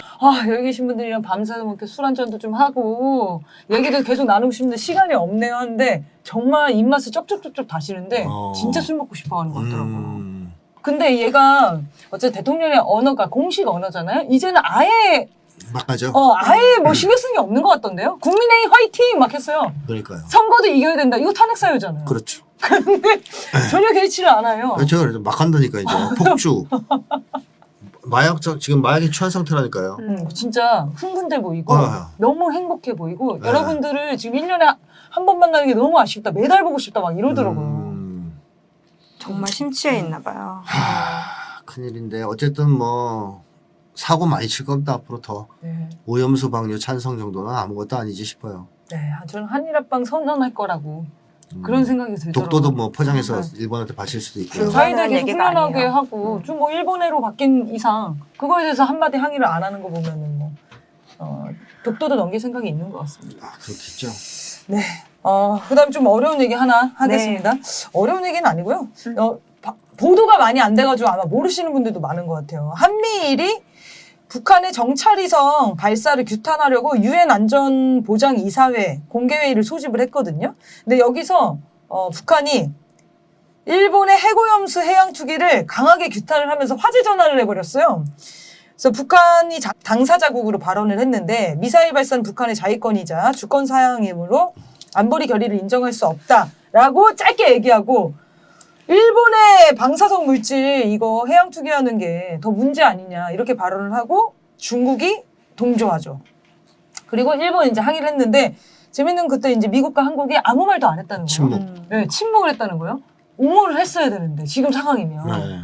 여기 계신 분들이랑 밤새서 이렇게 술 한잔도 좀 하고 얘기도 계속 나누고 싶은데 시간이 없네요 하는데 정말 입맛을 쩍쩍쩍쩍 다시는데 진짜 술 먹고 싶어 하는 것 같더라고요. 근데 얘가 어쨌든 대통령의 언어가 공식 언어잖아요. 이제는 아예 막 가죠. 아예 뭐 신경 쓰는 게 없는 것 같던데요. 국민의힘 화이팅 막 했어요. 그러니까요. 선거도 이겨야 된다. 이거 탄핵 사유잖아요. 그렇죠. 근데 전혀 개의치를 않아요. 제가 그래서 막 한다니까 이제 폭주. 지금 마약에 취한 상태라니까요. 진짜 흥분돼 보이고 어. 너무 행복해 보이고 네. 여러분들을 지금 1년에 한 번 만나는 게 너무 아쉽다. 매달 보고 싶다 막 이러더라고요. 정말 심취해 있나 봐요. 큰일인데 어쨌든 뭐 사고 많이 칠 겁니다. 앞으로 더. 네. 오염수 방류 찬성 정도는 아무것도 아니지 싶어요. 네, 저는 한일합방 선언할 거라고 그런 생각이 들더라고요. 독도도 뭐 포장해서 일본한테 바칠 수도 있고요. 불가능한 자기들 계속 얘기가 훈련하게 아니에요. 하고 좀 뭐 일본해로 바뀐 이상 그거에 대해서 한마디 항의를 안 하는 거 보면은 뭐 독도도 넘길 생각이 있는 것 같습니다. 아, 그렇겠죠. 네. 그다음 좀 어려운 얘기 하나 하겠습니다. 어려운 얘기는 아니고요. 보도가 많이 안 돼가지고 아마 모르시는 분들도 많은 것 같아요. 한미일이 북한의 정찰위성 발사를 규탄하려고 유엔 안전보장이사회 공개회의를 소집을 했거든요. 근데 여기서 북한이 일본의 해고염수 해양 투기를 강하게 규탄을 하면서 화제 전환을 해버렸어요. 그래서 북한이 당사자국으로 발언을 했는데 미사일 발사는 북한의 자위권이자 주권 사항이므로 안보리 결의를 인정할 수 없다라고 짧게 얘기하고 일본의 방사성 물질 이거 해양 투기하는 게 더 문제 아니냐 이렇게 발언을 하고 중국이 동조하죠. 그리고 일본이 이제 항의를 했는데 재밌는 그때 이제 미국과 한국이 아무 말도 안 했다는 거예요. 침묵. 네, 침묵을 했다는 거예요. 옹호를 했어야 되는데 지금 상황이면 네.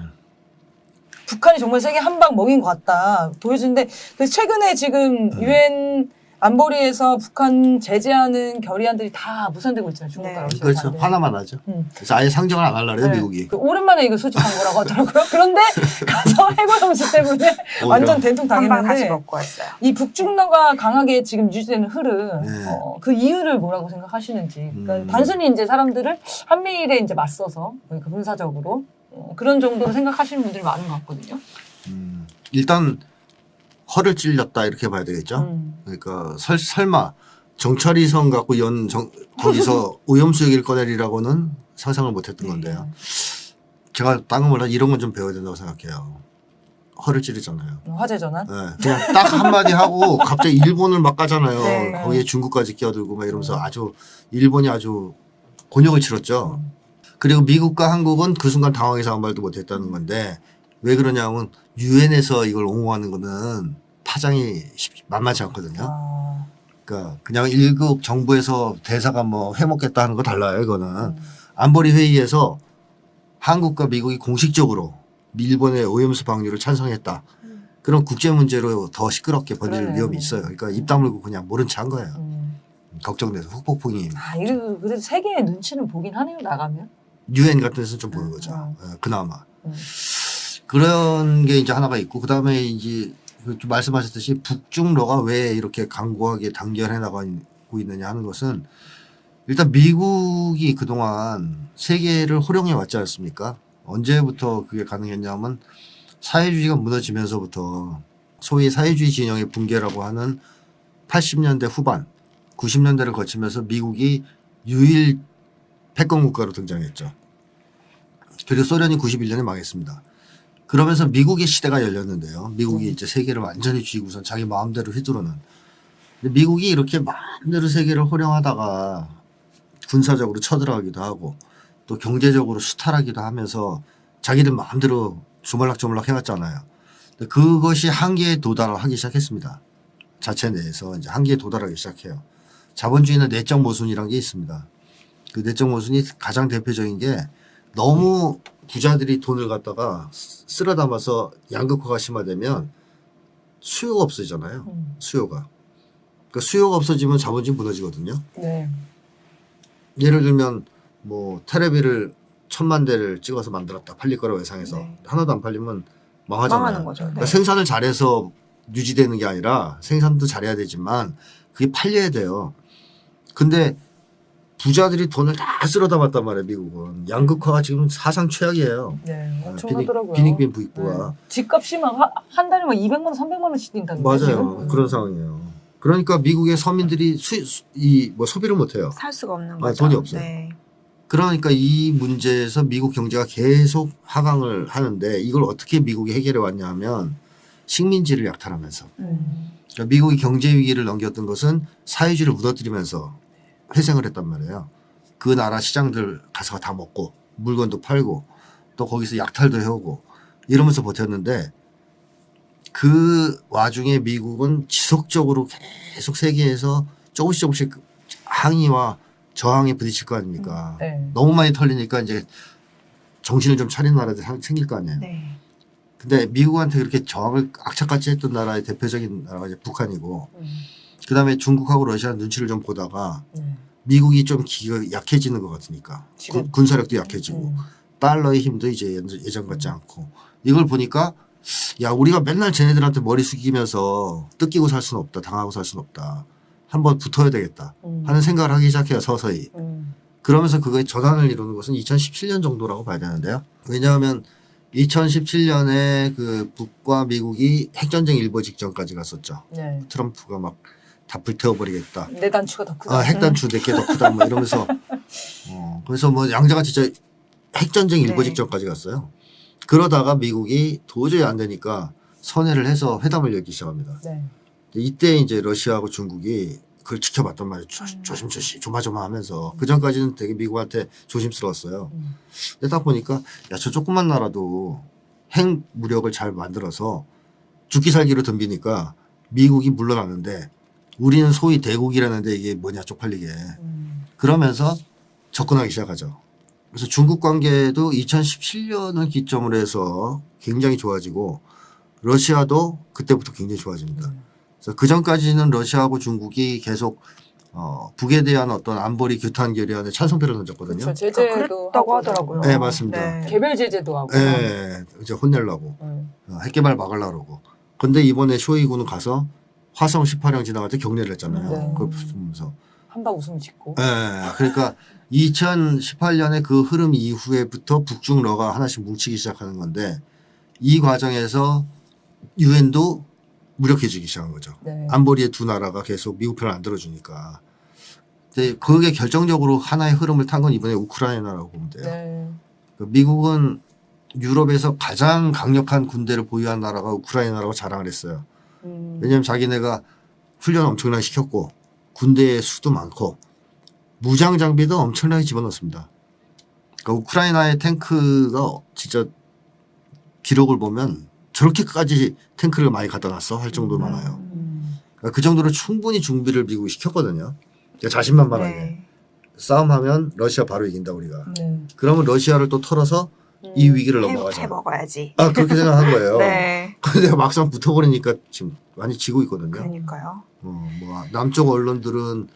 북한이 정말 세게 한 방 먹인 것 같다 보여주는데 그래서 최근에 지금 유엔 안보리에서 북한 제재하는 결의안들이 다 무산되고 있잖아요. 중국과 네. 러시아. 그렇죠. 하나만 하죠. 그래서 아예 상정을 안 하려고 해요, 미국이. 오랜만에 이거 소집한 거라고 하더라고요. 그런데 가서 해고염수 때문에 완전 대통 한 방 다시 당했는데 먹고 왔어요. 이 북중러가 강하게 지금 유지되는 흐름 네. 그 이유를 뭐라고 생각하시는지 그러니까 단순히 이제 사람들을 한미일에 이제 맞서서 그러니까 군사적으로 그런 정도로 생각하시는 분들이 많은 것 같거든요. 일단 허를 찔렸다 이렇게 봐야 되겠죠. 그러니까 설마 정찰위성 갖고 거기서 오염수 얘기를 꺼내리라고는 상상을 못했던 건데요. 제가 딴건 몰라 이런 건 좀 배워야 된다고 생각해요. 허를 찌르잖아요. 화재 전환. 네, 그냥 딱 한마디 하고 갑자기 일본을 막 가잖아요. 네. 거기에 중국까지 끼어들고 막 이러면서 일본이 아주 곤욕을 치렀죠. 그리고 미국과 한국은 그 순간 당황해서 아무 말도 못했다는 건데 왜 그러냐면 유엔에서 이걸 옹호하는 거는 파장이 만만치 않거든요. 그러니까 그냥 일국 정부에서 대사가 뭐 회먹겠다 하는 거 달라요. 이거는 안보리 회의에서 한국과 미국이 공식적으로 일본의 오염수 방류를 찬성했다. 그럼 국제 문제로 더 시끄럽게 번질 그러네요. 위험이 있어요. 그러니까 입 다물고 그냥 모른 체 한 거예요. 걱정돼서 후폭풍이 이거 그래도 세계의 눈치는 보긴 하네요. 나가면. 유엔 같은 데서 좀 보는 거죠. 그나마. 그런 게 이제 하나가 있고 그다음에 이제 좀 말씀하셨듯이 북중러가 왜 이렇게 강고하게 단결해 나가고 있느냐 하는 것은 일단 미국이 그동안 세계를 호령해 왔지 않습니까? 언제부터 그게 가능했냐면 사회주의가 무너지면서부터 소위 사회주의 진영의 붕괴라고 하는 80년대 후반, 90년대를 거치면서 미국이 유일 패권 국가로 등장했죠. 그리고 소련이 91년에 망했습니다. 그러면서 미국의 시대가 열렸는데요. 미국이 이제 세계를 완전히 쥐고선 자기 마음대로 휘두르는. 근데 미국이 이렇게 마음대로 세계를 호령하다가 군사적으로 쳐들어가기도 하고 또 경제적으로 수탈하기도 하면서 자기들 마음대로 조물락조물락 해왔잖아요. 근데 그것이 한계에 도달하기 시작했습니다. 자체 내에서 이제 한계에 도달하기 시작해요. 자본주의는 내적 모순이라는 게 있습니다. 그 내적 모순이 가장 대표적인 게 너무 부자들이 돈을 갖다가 쓸어 담아서 양극화가 심화되면 수요가 없어지잖아요. 수요가. 그러니까 수요가 없어지면 자본주의 무너지거든요. 네. 예를 들면 뭐 테레비를 1000만 대를 찍어서 만들었다. 팔릴 거라고 예상해서 네. 하나도 안 팔리면 망하잖아요. 망하는 거죠. 그러니까 네. 생산을 잘해서 유지되는 게 아니라 생산도 잘해야 되지만 그게 팔려야 돼요. 근데 부자들이 돈을 다 쓸어 담았단 말이에요. 미국은. 양극화가 지금 사상 최악이에요. 네. 엄청나더라고요. 빈익빈 부익부가. 네. 집값이 막 한 달에 막 200만 원, 300만 원씩 뛴다는 맞아요. 지금? 그런 상황이에요. 그러니까 미국의 서민들이 소비를 못 해요. 살 수가 없는 아니, 거죠. 돈이 없어요. 네. 그러니까 이 문제에서 미국 경제가 계속 하강을 하는데 이걸 어떻게 미국이 해결해 왔냐 하면 식민지를 약탈하면서. 그러니까 미국이 경제 위기를 넘겼던 것은 사회주의를 무너뜨리면서 회생을 했단 말이에요. 그 나라 시장들 가서 다 먹고 물건도 팔고 또 거기서 약탈도 해오고 이러면서 버텼는데 그 와중에 미국은 지속적으로 계속 세계에서 조금씩 항의와 저항에 부딪힐 거 아닙니까? 네. 너무 많이 털리니까 이제 정신을 좀 차리는 나라들이 생길 거 아니에요. 네. 근데 미국한테 그렇게 저항을 악착같이 했던 나라의 대표적인 나라가 이제 북한이고 그다음에 중국하고 러시아 눈치를 좀 보다가 미국이 좀 기가 약해지는 것 같으니까 지금. 군사력도 약해지고 달러의 힘도 이제 예전 같지 않고 이걸 보니까 야 우리가 맨날 쟤네들한테 머리 숙이면서 뜯기고 살 수는 없다. 당하고 살 수는 없다. 한번 붙어야 되겠다 하는 생각을 하기 시작해요. 서서히. 그러면서 그거의 전환을 이루는 것은 2017년 정도라고 봐야 되는데요. 왜냐하면 2017년에 그 북과 미국이 핵전쟁 일보 직전까지 갔었죠. 네. 트럼프가 막 다 불태워버리겠다. 내 단추가 더 크다. 핵단추 내게 더 크다. 뭐 이러면서. 그래서 뭐 양자가 진짜 핵전쟁 일보 네. 직전까지 갔어요. 그러다가 미국이 도저히 안 되니까 선회를 해서 회담을 열기 시작합니다. 네. 이때 이제 러시아하고 중국이 그걸 지켜봤단 말이에요. 조심조심 조마조마하면서 그 전까지는 되게 미국한테 조심스러웠어요. 근데 딱 보니까 야 저 조그만 나라도 핵 무력을 잘 만들어서 죽기 살기로 덤비니까 미국이 물러나는데 우리는 소위 대국이라는데 이게 뭐냐 쪽팔리게 그러면서 접근하기 시작하죠. 그래서 중국 관계도 2017년을 기점으로 해서 굉장히 좋아지고 러시아도 그때부터 굉장히 좋아집니다. 그래서 그 전까지는 러시아하고 중국이 계속 북에 대한 어떤 안보리 규탄 결의안에 찬성표를 던졌거든요. 그렇죠. 제재도 그랬다고 하고. 하더라고요. 네, 맞습니다. 개별 제재도 하고. 예, 이제 혼내려고 핵개발 막으려고 그러고. 근데 이번에 쇼이구는 가서 화성 18형 지나갈 때 격려를 했잖아요. 네. 그걸 보면서. 한바 웃음 짓고. 예, 그러니까 2018년에 그 흐름 이후에부터 북중러가 하나씩 뭉치기 시작하는 건데 이 과정에서 유엔도 무력해지기 시작한 거죠. 네. 안보리의 두 나라가 계속 미국 편을 안 들어주니까. 근데 그게 결정적으로 하나의 흐름을 탄 건 이번에 우크라이나라고 보면 돼요. 네. 미국은 유럽에서 가장 강력한 군대를 보유한 나라가 우크라이나라고 자랑을 했어요. 왜냐하면 자기네가 훈련 엄청나게 시켰고 군대의 수도 많고 무장 장비도 엄청나게 집어넣습니다. 그러니까 우크라이나의 탱크가 진짜 기록을 보면 저렇게까지 탱크를 많이 갖다 놨어 할 정도로 많아요. 그러니까 그 정도로 충분히 준비를 미국이 시켰거든요. 그러니까 자신만만하게. 네. 싸움하면 러시아 바로 이긴다 우리가. 네. 그러면 러시아를 또 털어서 이 위기를 넘어가자. 해 먹어야지. 아 그렇게 생각한 거예요. 네. 근데 막상 붙어버리니까 지금 많이 지고 있거든요. 그러니까요. 뭐 남쪽 언론들은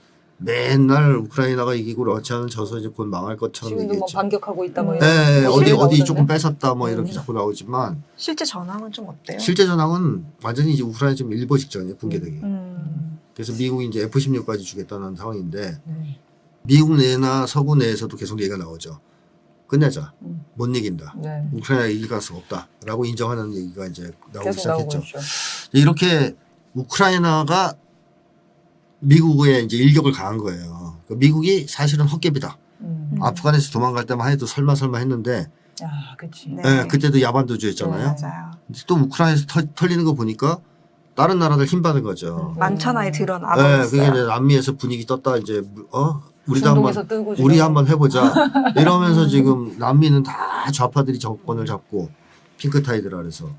맨날 우크라이나가 이기고 러시아는 져서 이제 곧 망할 것처럼 지금도 뭐 얘기했죠. 반격하고 있다 뭐 네, 이런 어디 나오던데. 조금 뺏었다 뭐 이렇게 자꾸 나오지만 실제 전황은 좀 어때요? 실제 전황은 완전히 이제 우크라이나 지금 일보 직전이에요, 붕괴되기. 음. 그래서 미국이 이제 F-16까지 주겠다는 상황인데 네. 미국 내나 서구 내에서도 계속 얘기가 나오죠. 끝내자. 음. 못 이긴다. 네. 우크라이나가 이길 가능성 없다라고 인정하는 얘기가 이제 나오기 계속 나오고 시작했죠. 있죠. 이렇게 우크라이나가 미국의 이제 일격을 가한 거예요. 그러니까 미국이 사실은 헛개비다. 아프간에서 도망갈 때만 해도 설마 했는데 야, 그치. 네. 예, 그때도 야반도주였잖아요. 맞아요. 또 우크라이나에서 털리는 거 보니까 다른 나라들 힘 받은 거죠. 만천하에 드러나 예, 그게 버렸어요. 이제 남미에서 분위기 떴다 이제 우리도 한번 중동에서 뜨고 우리 지금. 한번 해보자 이러면서 지금 남미는 다 좌파들이 정권을 잡고 핑크타이드라 그래서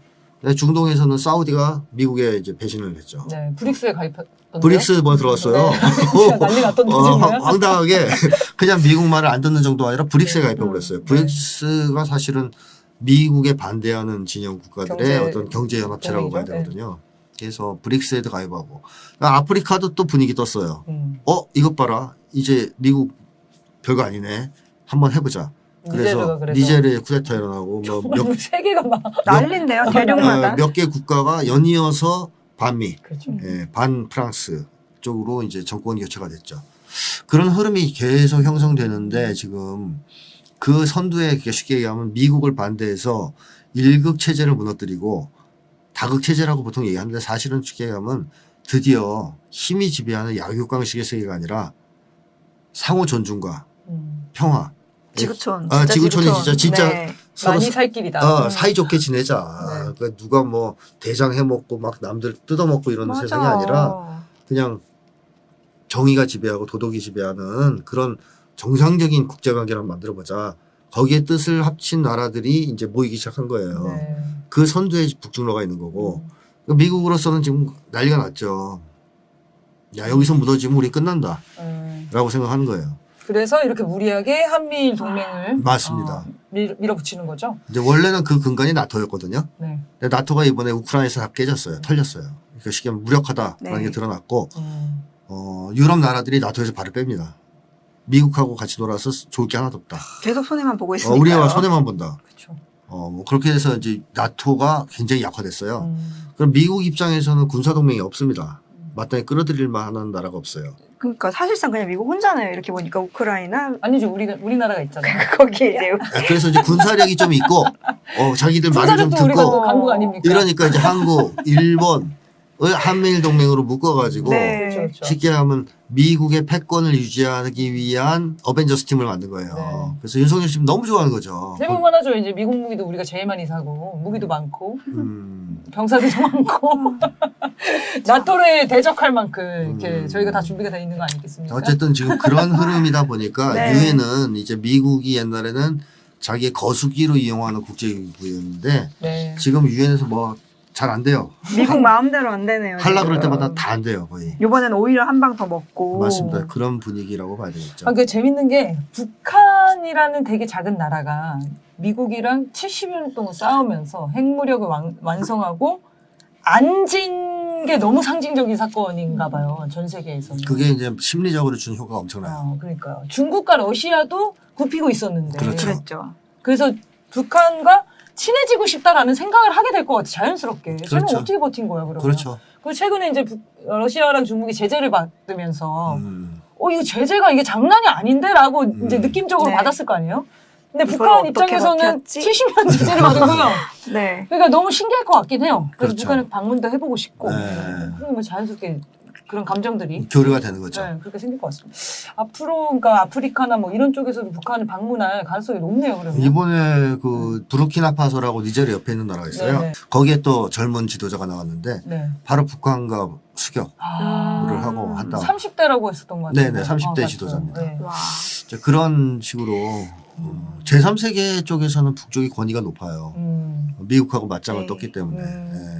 근데 중동에서는 사우디가 미국에 이제 배신을 했죠. 네, 브릭스에 가입했던데. 브릭스 뭐 들어왔어요. 네. 난리 났던데 지금. 황당하게 그냥 미국 말을 안 듣는 정도가 아니라 브릭스에 네. 가입해버렸어요. 브릭스가 사실은 미국에 반대하는 진영 국가들의 어떤 경제연합체라고 봐야 동맹이죠. 되거든요. 그래서 브릭스에도 가입하고 그러니까 아프리카도 또 분위기 떴어요. 이것 봐라. 이제 미국 별거 아니네. 한번 해보자. 그래서 니제르에 쿠데타 일어나고 뭐 세계가 막 난린데요, 대륙마다. 몇 개 국가가 연이어서 반미, 그렇죠. 예, 반 프랑스 쪽으로 이제 정권 교체가 됐죠. 그런 흐름이 계속 형성되는데 지금 그 선두에 쉽게 얘기하면 미국을 반대해서 일극 체제를 무너뜨리고 다극 체제라고 보통 얘기하는데 사실은 쉽게 얘기하면 드디어 힘이 지배하는 약육강식의 세계가 아니라 상호 존중과 평화. 지구촌. 지구촌이 진짜 네. 서로 많이 살 길이다. 사이좋게 지내자. 네. 그러니까 누가 뭐 대장 해먹고 막 남들 뜯어먹고 이러는 맞아. 세상이 아니라 그냥 정의가 지배하고 도덕이 지배하는 그런 정상적인 국제관계를 만들어보자. 거기에 뜻을 합친 나라들이 이제 모이기 시작한 거예요. 네. 그 선두에 북중로가 있는 거고 미국으로서는 지금 난리가 났죠. 야 여기서 무너지면 우리 끝난다 라고 생각하는 거예요. 그래서 이렇게 무리하게 한미일 동맹을 맞습니다. 밀어붙이는 거죠. 이제 원래는 그 근간이 나토였거든요. 네. 근데 나토가 이번에 우크라이나에서 다 깨졌어요. 털렸어요. 그 쉽게 말하면 무력하다라는 네. 게 드러났고 유럽 나라들이 나토에서 발을 뺍니다. 미국하고 같이 놀아서 좋을 게 하나도 없다. 계속 손해만 보고 있으니까. 우리가 손해만 본다. 그렇죠. 뭐 그렇게 해서 이제 나토가 굉장히 약화됐어요. 그럼 미국 입장에서는 군사동맹이 없습니다. 마땅히 끌어들일 만한 나라가 없어요. 그러니까 사실상 그냥 미국 혼자네요. 이렇게 보니까 우크라이나 아니죠. 우리나라가 있잖아요. 거기에 이제 그래서 이제 군사력이 좀 있고 자기들 말을 좀 군사력도 우리가 또 듣고 강국 아닙니까? 이러니까 이제 한국, 일본을 한미일 동맹으로 묶어가지고 네. 그렇죠, 그렇죠. 쉽게 하면 미국의 패권을 유지하기 위한 어벤져스 팀을 만든 거예요. 네. 그래서 윤석열 씨 너무 좋아하는 거죠. 대부분 하죠. 이제 미국 무기도 우리가 제일 많이 사고 무기도 많고 음, 병사들도 많고 나토를 대적할 만큼 이렇게 저희가 다 준비가 돼 있는 거 아니겠습니까? 어쨌든 지금 그런 흐름이다 보니까 네. 유엔은 이제 미국이 옛날에는 자기의 거수기로 이용하는 국제기구였는데 네. 지금 유엔에서 뭐 잘 안 돼요. 미국 마음대로 안 되네요. 하려 그럴 지금. 때마다 다 안 돼요 거의. 이번에는 오히려 한 방 더 먹고. 맞습니다. 그런 분위기라고 봐야 되겠죠. 그 재밌는 게 북한이라는 되게 작은 나라가 미국이랑 70여 년 동안 싸우면서 핵무력을 완성하고 안진 게 너무 상징적인 사건인가 봐요. 전 세계에서는. 그게 이제 심리적으로 준 효과가 엄청나요. 그러니까요. 중국과 러시아도 굽히고 있었는데. 그렇죠. 그랬죠. 그래서 북한과 친해지고 싶다라는 생각을 하게 될 것 같아. 자연스럽게. 쟤는 그렇죠. 어떻게 버틴 거야 그러면. 그렇죠. 그리고 최근에 이제 러시아랑 중국이 제재를 받으면서 이거 제재가 이게 장난이 아닌데라고 이제 느낌적으로 네. 받았을 거 아니에요? 근데 이걸 북한 어떻게 입장에서는 버텼지? 70년 제재를 받은 거예요. 네. 그러니까 너무 신기할 것 같긴 해요. 그래서 그렇죠. 북한을 방문도 해보고 싶고. 네. 그럼 뭐 자연스럽게 그런 감정들이 교류가 되는 거죠. 네, 그렇게 생길 것 같습니다. 앞으로 그러니까 아프리카나 뭐 이런 쪽에서도 북한을 방문할 가능성이 높네요. 그러면. 이번에 그 부르키나파소라고 니제르 옆에 있는 나라가 있어요. 네, 네. 거기에 또 젊은 지도자가 나왔는데 네. 바로 북한과 수교를 아, 하고 한다. 30대라고 했었던 것 같아요. 네네, 30대 맞죠. 지도자입니다. 네. 와. 이제 그런 식으로 제3세계 쪽에서는 북쪽이 권위가 높아요. 미국하고 맞짱을 네. 떴기 때문에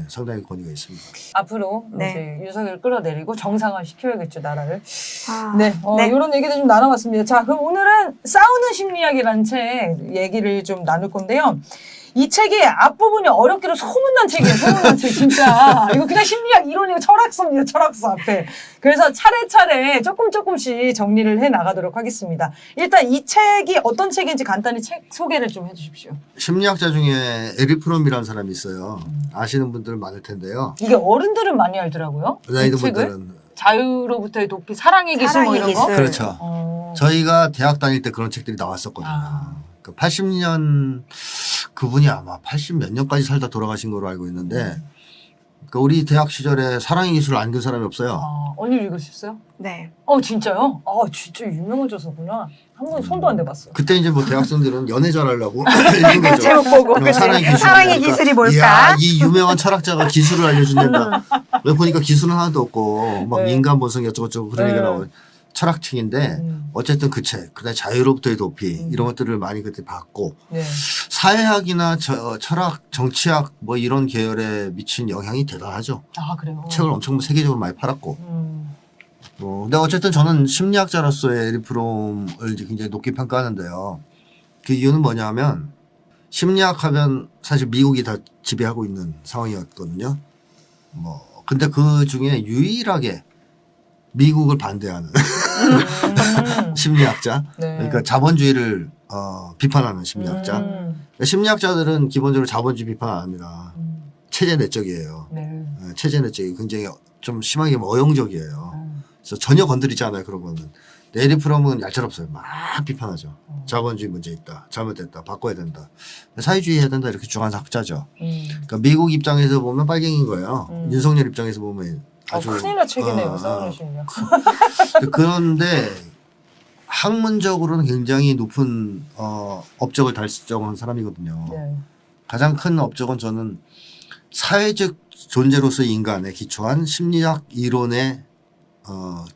상당히 권위가 있습니다. 앞으로 네. 이제 윤석열을 끌어내리고 정상화 시켜야겠죠 나라를. 아. 네, 네. 이런 얘기도 좀 나눠봤습니다. 자, 그럼 오늘은 싸우는 심리학이라는 책 얘기를 좀 나눌 건데요. 이 책이 앞부분이 어렵기로 소문난 책이에요. 소문난 책 진짜. 이거 그냥 심리학 이론이고 철학서입니다. 철학서 앞에. 그래서 차례차례 조금씩 정리를 해 나가도록 하겠습니다. 일단 이 책이 어떤 책인지 간단히 책 소개를 좀 해주십시오. 심리학자 중에 에릭 프롬이라는 사람이 있어요. 아시는 분들 많을 텐데요. 이게 어른들은 많이 알더라고요. 나이 이 든 책을. 분들은 자유로부터의 도피, 사랑의 기술 뭐 이런 거. 기술. 그렇죠. 저희가 대학 다닐 때 그런 책들이 나왔었거든요. 아. 80년 그분이 아마 80 몇 년까지 살다 돌아가신 걸로 알고 있는데 우리 대학 시절에 사랑의 기술을 안 본 사람이 없어요. 언니 읽으셨어요? 네. 진짜요? 진짜 유명해져서구나. 한 번 손도 안 대봤어. 그때 이제 뭐 대학생들은 연애 잘하려고 읽은 거죠. 제목 보고. 그리고 사랑의 사랑의 기술이 뭘까? 이야, 이 유명한 철학자가 기술을 알려준단다. 왜 보니까 기술은 하나도 없고 막 네. 인간 본성이 어쩌고저쩌고 그런 네. 얘기가 나오고 철학책인데 어쨌든 그 책, 그다음에 자유로부터의 도피 이런 것들을 많이 그때 봤고 네. 사회학이나 철학, 정치학 뭐 이런 계열에 미친 영향이 대단하죠. 그래요? 책을 엄청 세계적으로 많이 팔았고. 근데 어쨌든 저는 심리학자로서의 에릭 프롬을 이제 굉장히 높게 평가하는데요. 그 이유는 뭐냐면 심리학하면 사실 미국이 다 지배하고 있는 상황이었거든요. 근데 그 중에 유일하게 미국을 반대하는 심리학자. 네. 그러니까 자본주의를 비판하는 심리학자. 심리학자들은 기본적으로 자본주의 비판 안 합니다. 체제 내적이에요. 네. 체제 내적이 굉장히 좀 심하게 어용적이에요. 그래서 전혀 건드리지 않아요, 그런 거는. 에릭 프롬은 얄짤없어요. 막 비판하죠. 자본주의 문제 있다. 잘못됐다. 바꿔야 된다. 사회주의 해야 된다. 이렇게 주장하는 학자죠. 그러니까 미국 입장에서 보면 빨갱이인 거예요. 윤석열 입장에서 보면 아주. 큰일 날 책이네요. 싸우는 심리학. 그런데 학문적으로는 굉장히 높은 업적을 달성한 사람이거든요. 네. 가장 큰 업적은 저는 사회적 존재로서의 인간에 기초한 심리학 이론의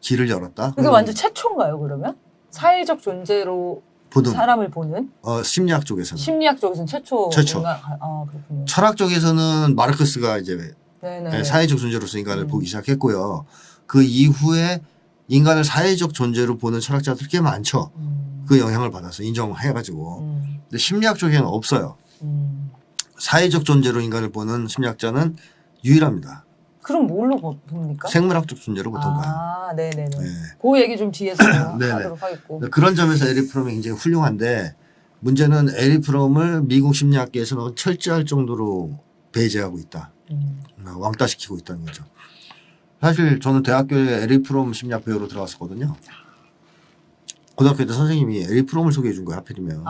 길을 열었다. 그게 완전 최초인가요, 그러면? 사회적 존재로 보는 사람을 보는? 심리학 쪽에서는. 심리학 쪽에서는 최초. 최초. 그렇군요. 철학 쪽에서는 마르크스가 이제 네네. 사회적 존재로서 인간을 보기 시작했고요. 그 이후에 인간을 사회적 존재로 보는 철학자들 꽤 많죠. 그 영향을 받아서 인정해가지고. 근데 심리학 쪽에는 없어요. 사회적 존재로 인간을 보는 심리학자는 유일합니다. 그럼 뭘로 봅니까? 생물학적 존재로 보통 봐요. 네네네. 네. 그 얘기 좀 뒤에서 네네. 하도록 하겠고. 그런 점에서 에릭 프롬이 굉장히 훌륭한데 문제는 에릭 프롬을 미국 심리학계에서는 철저할 정도로 배제하고 있다. 왕따시키고 있다는 거죠. 사실 저는 대학교에 에릭 프롬 심리학 배우로 들어갔었거든요. 고등학교 때 선생님이 에릭 프롬을 소개해 준 거야, 하필이면.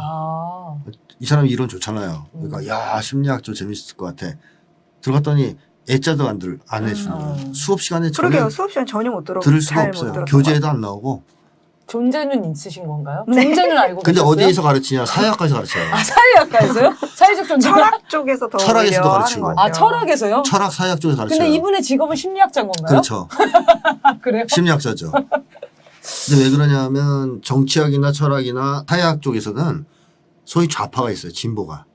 이 사람이 이론 좋잖아요. 그러니까 야, 심리학 좀 재밌을 것 같아. 들어갔더니 애자도 안 해주는 수업 시간에 그러게요. 수업 시간 전혀 못 들어. 들을 수가 없어요. 교재에도 안 나오고. 존재는 있으신 건가요? 네. 존재는 알고 근데 계셨어요? 어디에서 가르치냐? 사회학과에서 가르쳐요. 사회학과에서요? 사회적 존재. 철학 쪽에서 더 철학에서도 오히려 가르치고. 하는 것 같아요. 철학에서요? 철학 사회학 쪽에서 가르쳐요. 근데 이분의 직업은 심리학자인 건가요? 그렇죠. 그래요? 심리학자죠. 근데 왜 그러냐면 정치학이나 철학이나 사회학 쪽에서는 소위 좌파가 있어요. 진보가.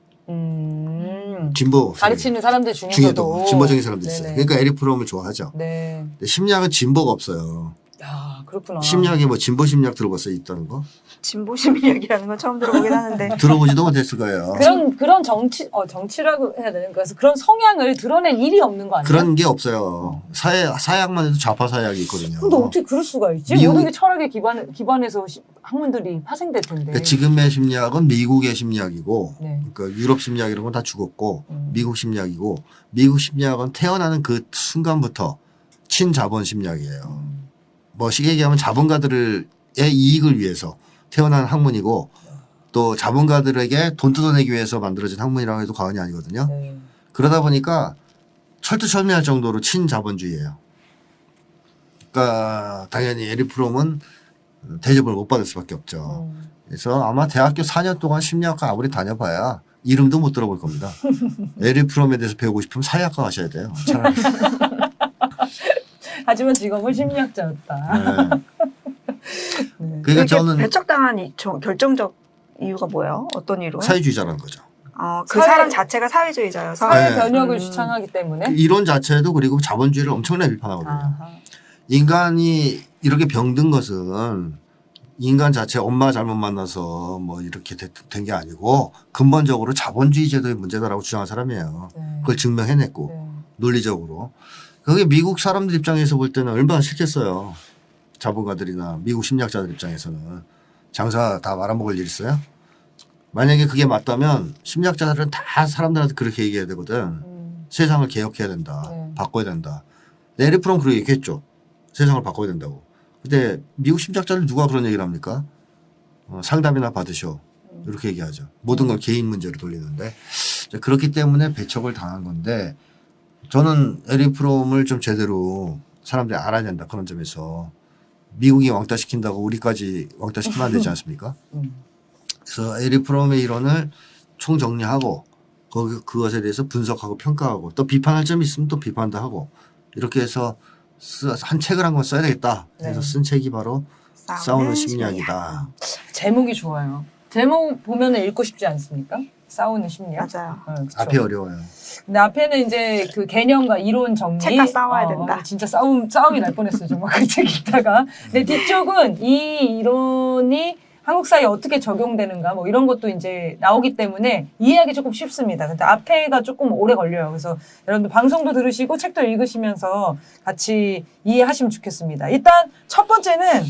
진보. 가르치는 사람들 중에도 중에서도 진보적인 사람도 있어요. 네네. 그러니까 에릭 프롬을 좋아하죠. 네. 근데 심리학은 진보가 없어요. 야, 그렇구나. 심리학에 뭐 진보 심리학 들어봤어요? 있다는 거? 진보 심리학이라는 건 처음 들어보긴 하는데. 들어보지도 못했을 거예요. 그런 정치라고 해야 되는 거에서 그런 성향을 드러낸 일이 없는 거 아니에요? 그런 게 없어요. 사회학만 해도 좌파 사회학이 있거든요. 근데 어떻게 그럴 수가 있지? 미국- 모든 게 철학에 기반해서 학문들이 파생될 텐데. 그러니까 지금의 심리학은 미국의 심리학이고, 네. 그러니까 유럽 심리학 이런 건 다 죽었고, 음. 미국 심리학이고, 미국 심리학은 태어나는 그 순간부터 친자본 심리학이에요. 뭐 쉽게 얘기하면 자본가들의 이익을 위해서 태어난 학문이고, 또 자본가들에게 돈 뜯어내기 위해서 만들어진 학문이라고 해도 과언이 아니거든요. 네. 그러다 보니까 철두철미할 정도로 친자본주의예요. 그러니까 당연히 에릭 프롬은 대접을 못 받을 수밖에 없죠. 그래서 아마 대학교 4년 동안 심리학과 아무리 다녀봐야 이름도 못 들어볼 겁니다. 에릭 프롬에 대해서 배우고 싶으면 사회학과 가셔야 돼요. 차라리. 하지만 직업은 심리학자였다. 네. 네. 그러니까 이렇게 저는 배척당한 결정적 이유가 뭐예요? 어떤 이유로? 사회주의자라는 거죠. 그 사람 자체가 사회주의자여서. 사회 네. 변혁을 주창하기 때문에. 그 이론 자체도 그리고 자본주의를 엄청나게 비판하거든요. 아하. 인간이 이렇게 병든 것은 인간 자체 엄마 잘못 만나서 뭐 이렇게 된 게 아니고 근본적으로 자본주의 제도의 문제다라고 주장한 사람이에요. 네. 그걸 증명해냈고 네. 논리적으로. 그게 미국 사람들 입장에서 볼 때는 얼마나 싫겠어요. 자본가들이나 미국 심리학자들 입장에서는. 장사 다 말아먹을 일 있어요? 만약에 그게 맞다면 심리학자들은 다 사람들한테 그렇게 얘기해야 되거든. 세상을 개혁해야 된다. 네. 바꿔야 된다. 에릭 프롬 그렇게 얘기했죠. 세상을 바꿔야 된다고. 근데 미국 심리학자들 누가 그런 얘기를 합니까? 상담이나 받으셔. 이렇게 얘기하죠. 모든 걸 개인 문제로 돌리는데. 그렇기 때문에 배척을 당한 건데 저는 에릭 프롬을 좀 제대로 사람들이 알아야 된다. 그런 점에서 미국이 왕따시킨다고 우리까지 왕따시키면 안 되지 않습니까? 그래서 에릭 프롬의 이론을 총정리하고 그것에 대해서 분석하고 평가하고 또 비판할 점이 있으면 또 비판도 하고 이렇게 해서 한 책을 한 권 써야 되겠다. 그래서 네. 쓴 책이 바로 싸우는 심리학이다. 제목이 좋아요. 제목 보면은 읽고 싶지 않습니까? 싸우는 심리학. 맞아요. 그쵸. 앞이 어려워요. 근데 앞에는 이제 그 개념과 이론 정리. 책과 싸워야 된다. 진짜 싸움이 날 뻔했어요. 정말 그 책 읽다가. 근데 뒤쪽은 이 이론이 한국 사회에 어떻게 적용되는가 뭐 이런 것도 이제 나오기 때문에 이해하기 조금 쉽습니다. 근데 앞에가 조금 오래 걸려요. 그래서 여러분들 방송도 들으시고 책도 읽으시면서 같이 이해하시면 좋겠습니다. 일단 첫 번째는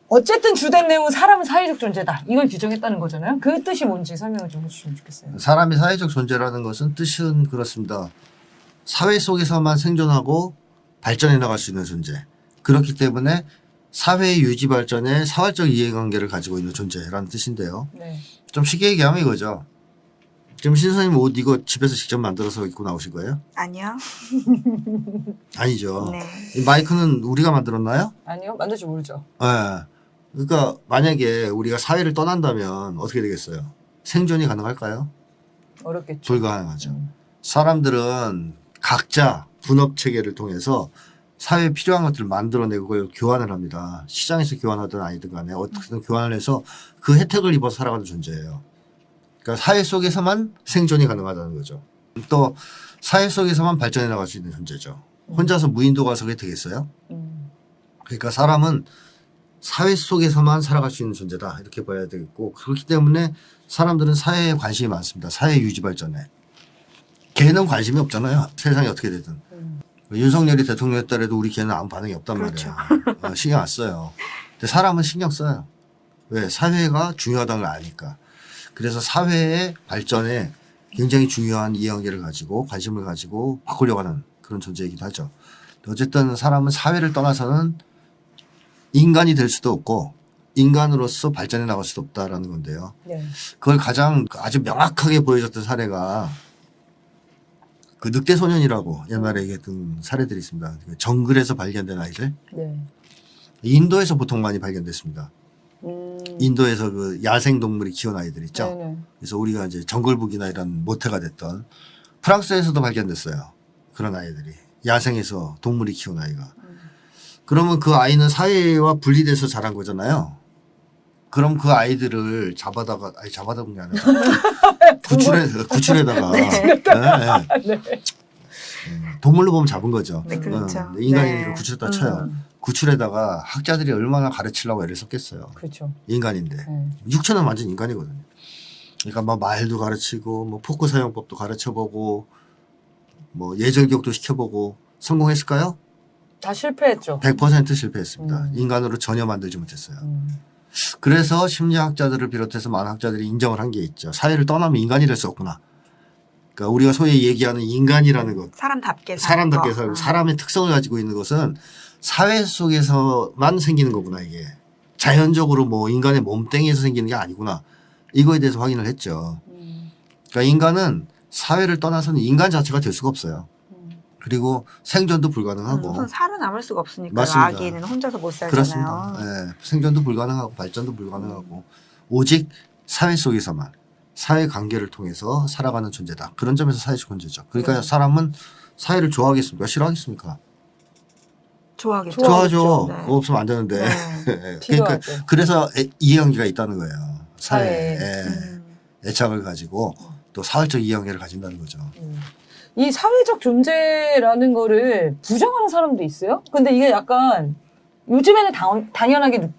어쨌든 주된 내용은 사람은 사회적 존재다. 이걸 규정했다는 거잖아요. 그 뜻이 뭔지 설명을 좀 해주시면 좋겠어요. 사람이 사회적 존재라는 것은 뜻은 그렇습니다. 사회 속에서만 생존하고 발전해 나갈 수 있는 존재. 그렇기 때문에 사회 유지 발전에 사활적 이해관계를 가지고 있는 존재라는 뜻인데요. 네. 좀 쉽게 얘기하면 이거죠. 지금 신 선생님 옷 이거 집에서 직접 만들어서 입고 나오신 거예요? 아니요. 아니죠. 네. 이 마이크는 우리가 만들었나요? 아니요. 만들 줄 모르죠. 네. 그러니까 만약에 우리가 사회를 떠난다면 어떻게 되겠어요? 생존이 가능할까요? 어렵겠죠. 불가능하죠. 사람들은 각자 분업 체계를 통해서 사회에 필요한 것들을 만들어내고 그걸 교환을 합니다. 시장에서 교환하든 아니든 간에 어떻게든 교환을 해서 그 혜택을 입어서 살아가는 존재예요. 그러니까 사회 속에서만 생존이 가능하다는 거죠. 또 사회 속에서만 발전해 나갈 수 있는 존재죠. 혼자서 무인도 가서 그게 되겠어요? 그러니까 사람은 사회 속에서만 살아갈 수 있는 존재다. 이렇게 봐야 되겠고 그렇기 때문에 사람들은 사회에 관심이 많습니다. 사회 유지 발전에. 걔는 관심이 없잖아요. 세상이 어떻게 되든. 윤석열이 대통령이었더라도 우리 걔는 아무 반응이 없단 그렇죠. 말이에요. 신경 안 써요. 근데 사람은 신경 써요. 왜? 사회가 중요하다는 걸 아니까. 그래서 사회의 발전에 굉장히 중요한 이해관계를 가지고 관심을 가지고 바꾸려고 하는 그런 존재이기도 하죠. 어쨌든 사람은 사회를 떠나서는 인간이 될 수도 없고 인간으로서 발전해 나갈 수도 없다라는 건데요. 네. 그걸 가장 아주 명확하게 보여줬던 사례가 그 늑대 소년이라고 옛날에 얘기했던 사례들이 있습니다. 정글에서 발견된 아이들. 네. 인도에서 보통 많이 발견됐습니다. 음. 인도에서 그 야생 동물이 키운 아이들 있죠. 네네. 그래서 우리가 이제 정글북이나 이런 모태가 됐던 프랑스에서도 발견됐어요. 그런 아이들이. 야생에서 동물이 키운 아이가. 그러면 그 아이는 사회와 분리돼서 자란 거잖아요. 그럼 그 아이들을 잡아다가 본 게 아니라 구출에다가 네. 동물로 보면 잡은 거죠. 네, 그렇죠. 인간이 네. 구출했다 쳐요. 구출에다가 학자들이 얼마나 가르치려고 애를 썼겠어요. 그렇죠. 인간인데 네. 육체는 완전 인간이거든요. 그러니까 뭐 말도 가르치고 뭐 포크 사용법도 가르쳐보고 뭐 예절교육도 시켜보고 성공했을까요? 다 실패했죠. 100% 실패했습니다. 인간으로 전혀 만들지 못했어요. 그래서 심리학자들을 비롯해서 많은 학자들이 인정을 한 게 있죠. 사회를 떠나면 인간이 될 수 없구나. 그러니까 우리가 소위 얘기하는 인간이라는 것, 사람답게 사람답게 거. 살고 사람의 특성을 가지고 있는 것은 사회 속에서만 생기는 거구나 이게. 자연적으로 뭐 인간의 몸뚱이에서 생기는 게 아니구나. 이거에 대해서 확인을 했죠. 그러니까 인간은 사회를 떠나서는 인간 자체가 될 수가 없어요. 그리고 생존도 불가능하고. 우선 살아남을 수가 없으니까 맞습니다. 아기는 혼자서 못 살잖아요. 그렇습니다. 네, 생존도 불가능하고 발전도 불가능하고 오직 사회 속에서만 사회 관계를 통해서 살아가는 존재다. 그런 점에서 사회적 존재죠. 그러니까 사람은 사회를 좋아하겠습니까? 싫어하겠습니까? 좋아하겠죠. 좋아하죠. 네. 그거 없으면 안 되는데. 네. 그러니까 필요하죠. 그래서 이해관계가 있다는 거예요. 사회에 사회에. 애착을 가지고 또 사회적 이해관계를 가진다는 거죠. 이 사회적 존재라는 거를 부정하는 사람도 있어요. 근데 이게 약간 요즘에는 당연하게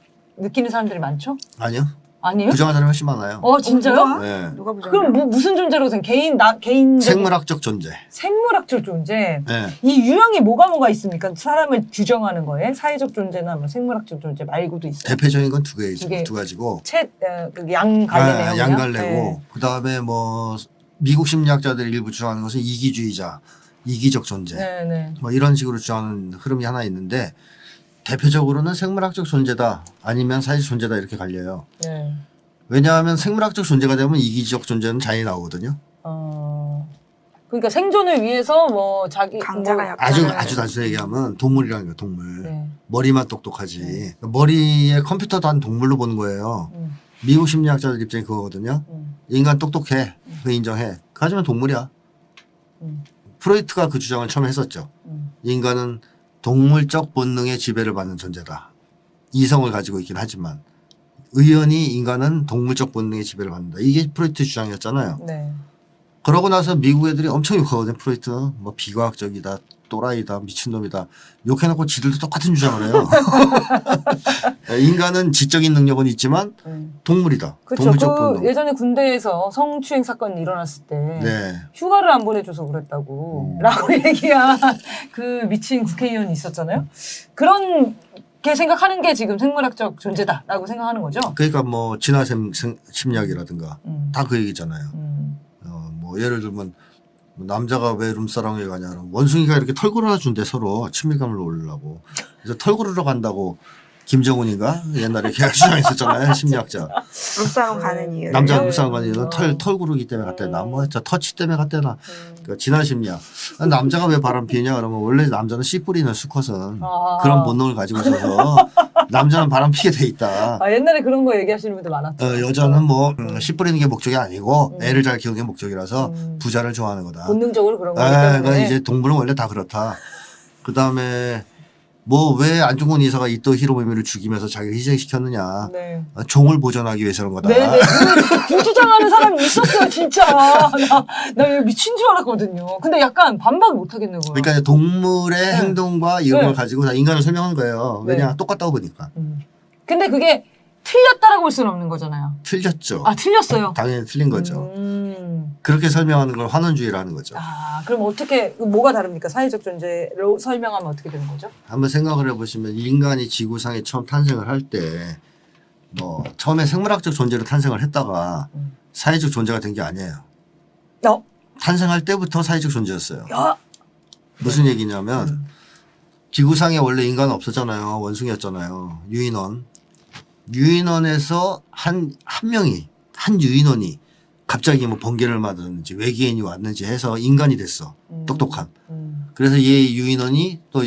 느끼는 사람들이 많죠? 아니요. 아니에요? 부정한 사람이 훨씬 많아요. 진짜요? 누가? 네. 누가 부정? 그럼 뭐 무슨 존재로 생각? 개인 생물학적 존재. 생물학적 존재. 네. 이 유형이 뭐가 있습니까? 사람을 규정하는 거에 사회적 존재나 뭐 생물학적 존재 말고도 있어요. 대표적인 건 두 개죠. 두 개. 두 가지고. 양갈래네요. 양갈래고 그다음에 뭐 미국 심리학자들이 일부 주장하는 것은 이기주의자, 이기적 존재. 네. 뭐 이런 식으로 주장하는 흐름이 하나 있는데 대표적으로는 생물학적 존재다 아니면 사회적 존재다 이렇게 갈려요. 네. 왜냐하면 생물학적 존재가 되면 이기적 존재는 자연히 나오거든요. 그러니까 생존을 위해서 뭐 자기 강자가 약간 아주 단순히 얘기하면 동물이라는 거예요. 동물. 네. 머리만 똑똑하지. 머리에 컴퓨터도 한 동물로 보는 거예요. 미국 심리학자들 입장이 그거거든요. 인간 똑똑해. 그 인정해. 하지만 동물이야. 프로이트가 그 주장을 처음 했었죠. 인간은 동물적 본능의 지배를 받는 존재다. 이성을 가지고 있긴 하지만 의연히 인간은 동물적 본능의 지배를 받는다. 이게 프로이트 주장이었잖아요. 네. 그러고 나서 미국 애들이 엄청 욕하거든. 프로이트는 뭐 비과학적이다, 또라이다, 미친놈이다. 욕해놓고 지들도 똑같은 주장을 해요. 인간은 지적인 능력은 있지만 동물이다. 그렇죠. 동물적 본능. 예전에 군대에서 성추행 사건이 일어났을 때 네. 휴가를 안 보내줘서 그랬다고 라고 얘기한 그 미친 국회의원이 있었잖아요. 그런 게 생각하는 게 지금 생물학적 존재다라고 생각하는 거죠. 그러니까 뭐 진화생 심리학이라든가 다 그 얘기잖아요. 뭐 예를 들면 남자가 왜 룸사랑에 가냐 그러면 원숭이가 이렇게 털 걸어 준대 서로 친밀감을 올리려고. 그래서 털 걸으러 간다고 김정은인가 옛날에 걔가 주장했었잖아요. 심리학자. 룸사롱 가는 이유. 남자가 룸사랑 가는 이유는 털 구르기 때문에 갔대나 뭐 터치 때문에 갔대나. 그러니까 진화 심리학. 남자가 왜 바람 피냐 그러면 원래 남자는 씨 뿌리는 수컷은 그런 본능을 가지고 있어서 남자는 바람 피게 돼 있다. 옛날에 그런 거 얘기하시는 분들 많았죠. 여자는 뭐 씨 뿌리는 게 목적이 아니고 애를 잘 키우는 게 목적이라서 부자를 좋아하는 거다. 본능적으로 그런 거기 그러니까 때문에. 이제 동물은 원래 다 그렇다. 그 다음에 뭐 왜 안중근 이사가 이토 히로부미를 죽이면서 자기를 희생시켰느냐. 네. 종을 보존하기 위해서는 거다. 네네. 그 주장하는 사람이 있었어요, 진짜. 나 이거 미친 줄 알았거든요. 근데 약간 반박 못 하겠는 거예요. 그러니까 이제 동물의 행동과 이런 걸 네. 가지고 다 인간을 설명한 거예요. 왜냐 네. 똑같다고 보니까. 근데 그게 틀렸다라고 볼 수는 없는 거잖아요. 틀렸죠. 틀렸어요. 당연히 틀린 거죠. 그렇게 설명하는 걸 환원주의라는 거죠. 그럼 어떻게, 뭐가 다릅니까? 사회적 존재로 설명하면 어떻게 되는 거죠? 한번 생각을 해보시면 인간이 지구상에 처음 탄생을 할 때 뭐 처음에 생물학적 존재로 탄생을 했다가 사회적 존재가 된 게 아니에요. 탄생할 때부터 사회적 존재였어요. 무슨 얘기냐면 지구상에 원래 인간은 없었잖아요. 원숭이였잖아요. 유인원에서 한 유인원이 갑자기 뭐 번개를 맞았는지 외계인이 왔는지 해서 인간이 됐어. 똑똑한. 그래서 얘 유인원이 또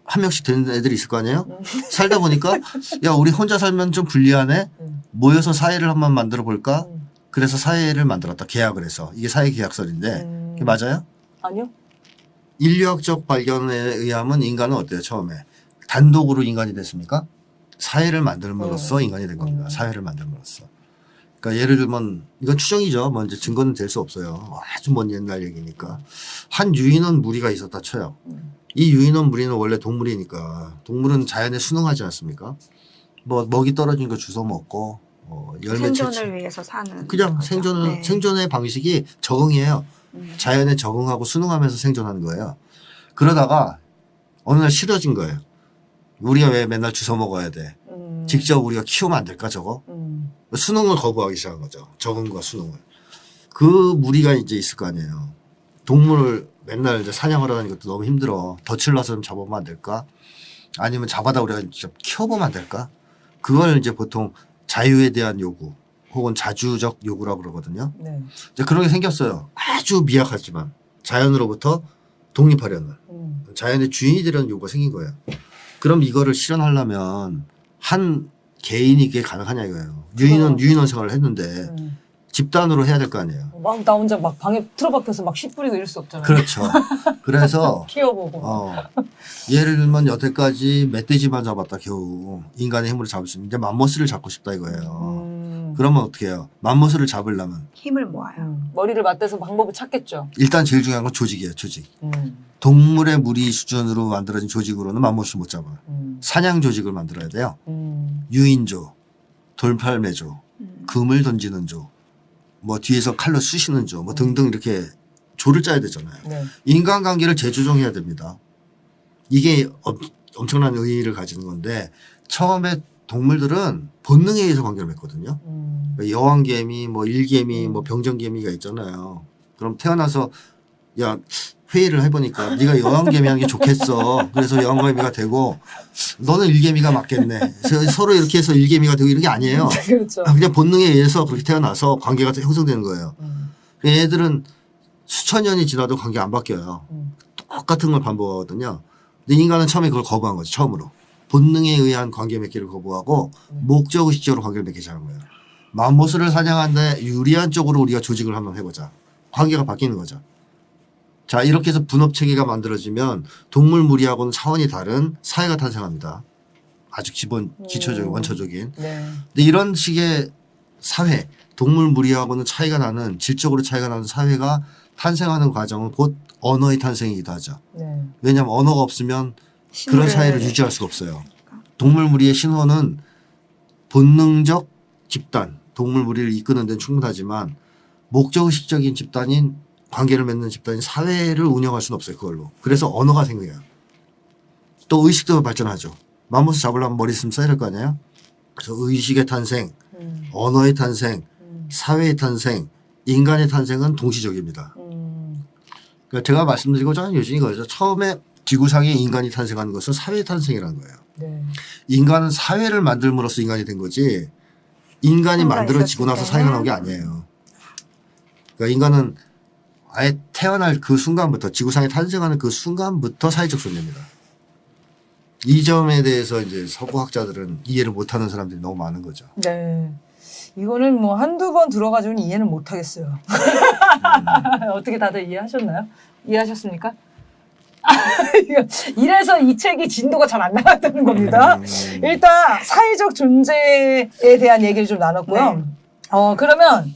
한 명씩 되는 애들이 있을 거 아니에요? 살다 보니까 야 우리 혼자 살면 좀 불리하네. 모여서 사회를 한번 만들어 볼까? 그래서 사회를 만들었다. 계약을 해서. 이게 사회계약설인데 그게 맞아요? 아니요. 인류학적 발견에 의하면 인간은 어때요? 처음에 단독으로 인간이 됐습니까? 사회를 만들므로써 인간이 된 겁니다. 사회를 만들므로써. 그러니까 예를 들면 이건 추정이죠. 뭐 이제 증거는 될 수 없어요. 아주 먼 옛날 얘기니까. 한 유인원 무리가 있었다 쳐요. 이 유인원 무리는 원래 동물이니까 동물은 자연에 순응하지 않습니까? 뭐 먹이 떨어진 거 주워 먹고 열매 채취. 생존을 위해서 사는. 그냥 거죠. 생존의 방식이 적응이에요. 자연에 적응하고 순응하면서 생존하는 거예요. 그러다가 어느 날 싫어진 거예요. 우리가 왜 맨날 주워 먹어야 돼? 직접 우리가 키우면 안 될까 저거? 순응을 거부하기 시작한 거죠. 적응과 순응을. 그 무리가 이제 있을 거 아니에요. 동물을 맨날 이제 사냥하러 다니는 것도 너무 힘들어. 덫을 놔서 좀 잡아보면 안 될까? 아니면 잡아다 우리가 직접 키워보면 안 될까? 그걸 이제 보통 자유에 대한 요구 혹은 자주적 요구라고 그러거든요. 네. 이제 그런 게 생겼어요. 아주 미약하지만 자연으로부터 독립하려는 자연의 주인이 되려는 요구가 생긴 거예요. 그럼 이거를 실현하려면 한 개인이 그게 가능하냐 이거예요. 유인원 생활을 했는데 집단으로 해야 될 거 아니에요. 막 나 혼자 막 방에 틀어박혀서 막 씨 뿌리고 이럴 수 없잖아요. 그렇죠. 그래서 키워보고. 예를 들면 여태까지 멧돼지만 잡았다 겨우 인간의 힘으로 잡을 수 있는데 맘모스를 잡고 싶다 이거예요. 그러면 어떻게 해요? 맘모스를 잡으려면 힘을 모아요. 머리를 맞대서 방법을 찾겠죠. 일단 제일 중요한 건 조직이에요. 조직. 동물의 무리 수준으로 만들어진 조직으로는 맘모스를 못 잡아요. 사냥 조직을 만들어야 돼요. 유인조. 돌팔매조, 금을 던지는 조, 뭐 뒤에서 칼로 쑤시는 조, 뭐 등등 이렇게 조를 짜야 되잖아요. 네. 인간관계를 재조정해야 됩니다. 이게 엄청난 의의를 가지는 건데 처음에 동물들은 본능에 의해서 관계를 맺거든요. 여왕개미, 뭐 일개미, 뭐 병정개미가 있잖아요. 그럼 태어나서 야 회의를 해보니까 네가 여왕개미 하는 게 좋겠어. 그래서 여왕개미가 되고 너는 일개미가 맞겠네. 그래서 서로 이렇게 해서 일개미가 되고 이런 게 아니에요. 그렇죠. 그냥 본능에 의해서 그렇게 태어나서 관계가 형성되는 거예요. 얘들은 수천 년이 지나도 관계 안 바뀌어요. 똑같은 걸 반복하거든요. 근데 인간은 처음에 그걸 거부한 거죠. 처음으로. 본능에 의한 관계 맺기를 거부하고 목적의식적으로 관계를 맺기 시작한 거예요. 맘모스를 사냥하는데 유리한 쪽으로 우리가 조직을 한번 해보자. 관계가 바뀌는 거죠. 자, 이렇게 해서 분업체계가 만들어지면 동물 무리하고는 차원이 다른 사회가 탄생합니다. 아주 기초적인, 원초적인. 네. 근데 이런 식의 사회, 동물 무리하고는 차이가 나는, 질적으로 차이가 나는 사회가 탄생하는 과정은 곧 언어의 탄생이기도 하죠. 네. 왜냐하면 언어가 없으면 그런 사회를 유지할 수가 없어요. 동물 무리의 신호는 본능적 집단, 동물 무리를 이끄는 데는 충분하지만 목적의식적인 집단인 관계를 맺는 집단인 사회를 운영할 수는 없어요. 그걸로. 그래서 언어가 생겨요. 또 의식도 발전하죠. 맘모스 잡으려면 머리 있으면 써야 될 거 아니에요? 그래서 의식의 탄생, 언어의 탄생, 사회의 탄생, 인간의 탄생은 동시적입니다. 그러니까 제가 말씀드리고자 하는 요지는 이거죠. 처음에 지구상에 인간이 탄생하는 것은 사회의 탄생이라는 거예요. 네. 인간은 사회를 만들므로써 인간이 된 거지 인간이 만들어지고 나서 사회가 나온 게 아니에요. 그러니까 인간은 아예 태어날 그 순간부터 지구상에 탄생하는 그 순간부터 사회적 존재입니다. 이 점에 대해서 이제 서구 학자들은 이해를 못하는 사람들이 너무 많은 거죠. 네. 이거는 뭐 한두 번 들어가지고는 이해는 못하겠어요. 어떻게 다들 이해하셨나요? 이해하셨습니까? 이래서 이 책이 진도가 잘 안 나갔다는 겁니다. 일단 사회적 존재에 대한 얘기를 좀 나눴고요. 네. 그러면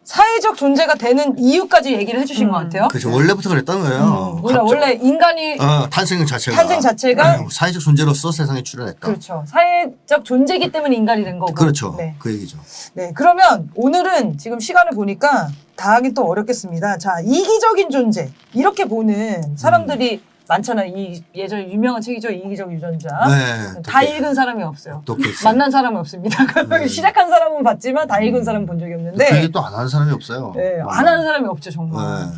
사회적 존재가 되는 이유까지 얘기를 해주신 것 같아요. 그렇죠. 원래부터 그랬던 거예요. 원래 인간이 탄생 자체가 사회적 존재로서 세상에 출현했다. 그렇죠. 사회적 존재이기 때문에 인간이 된 거고. 그렇죠. 네. 그 얘기죠. 네. 그러면 오늘은 지금 시간을 보니까 다 하긴 또 어렵겠습니다. 자, 이기적인 존재. 이렇게 보는 사람들이 많잖아요. 이 예전 유명한 책이죠. 이기적 유전자. 네. 다 읽은 사람이 없어요. 똑똑했어요. 만난 사람이 없습니다. 시작한 사람은 봤지만 다 읽은 사람은 본 적이 그 없는데. 얘기 또 안 하는 사람이 없어요. 네, 안 하는 사람이 없죠, 정말. 네.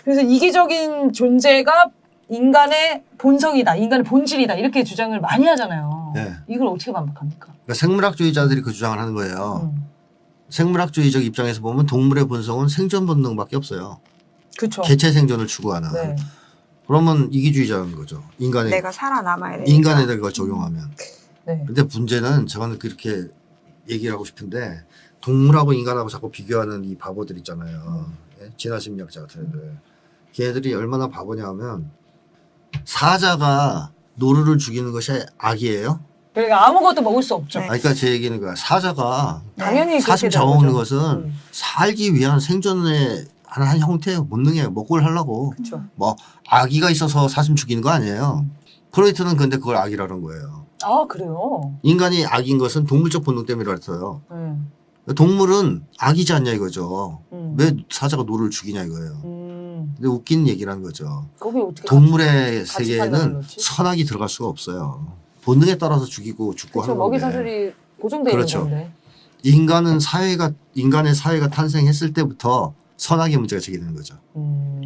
그래서 이기적인 존재가 인간의 본성이다, 인간의 본질이다 이렇게 주장을 많이 하잖아요. 네. 이걸 어떻게 반박합니까? 그러니까 생물학주의자들이 그 주장을 하는 거예요. 생물학주의적 입장에서 보면 동물의 본성은 생존 본능밖에 없어요. 그렇죠. 개체 생존을 추구하는. 네. 그러면 이기주의자는 거죠. 내가 살아남아야 되니까. 인간에다 그걸 적용하면. 네. 근데 문제는 저는 그렇게 얘기를 하고 싶은데 동물하고 인간하고 자꾸 비교하는 이 바보들 있잖아요. 예? 진화심리학자 같은 애들. 걔네들이 얼마나 바보냐 하면 사자가 노루를 죽이는 것이 악이에요? 그러니까 아무것도 먹을 수 없죠. 네. 그러니까 제 얘기는 거야. 사자가 당연히 사슴 그렇게 잡아먹는 되는 거죠. 것은 살기 위한 생존의 한 형태의 본능이에요. 먹고를 하려고. 그렇죠. 뭐 아기가 있어서 사슴 죽이는 거 아니에요. 프로이트는 근데 그걸 악이라는 거예요. 아, 그래요? 인간이 악인 것은 동물적 본능 때문이라 했어요. 동물은 악이지 않냐 이거죠. 왜 사자가 노루를 죽이냐 이거예요. 근데 웃긴 얘기라는 거죠. 거기 어떻게 동물의 같이 세계에는 판단을 넣지? 선악이 들어갈 수가 없어요. 본능에 따라서 죽이고 죽고 그렇죠. 하는 먹이 건데. 사슬이 고정되어 그렇죠. 있는 건데. 인간의 사회가 탄생했을 때부터 선악의 문제가 제기되는 거죠.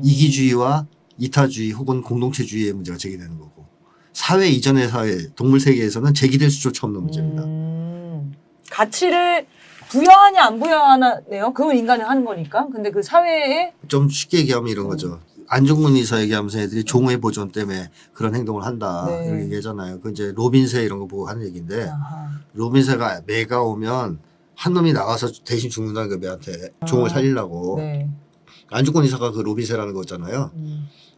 이기주의와 이타주의 혹은 공동체주의의 문제가 제기되는 거고 사회 이전의 사회, 동물 세계에서는 제기될 수조차 없는 문제입니다. 가치를 부여하냐 안 부여하냐네요. 그건 인간이 하는 거니까. 근데 그 사회에 좀 쉽게 얘기하면 이런 거죠. 안중근 의사 얘기하면서 애들이 종의 보존 때문에 그런 행동을 한다. 네. 이렇게 얘기하잖아요. 그 이제 로빈새 이런 거 보고 하는 얘기인데 아하. 로빈새가 매가 오면 한 놈이 나가서 대신 죽는다는 거 매한테 종을 살리려고. 네. 안중근 의사가 그 로빈새라는 거잖아요.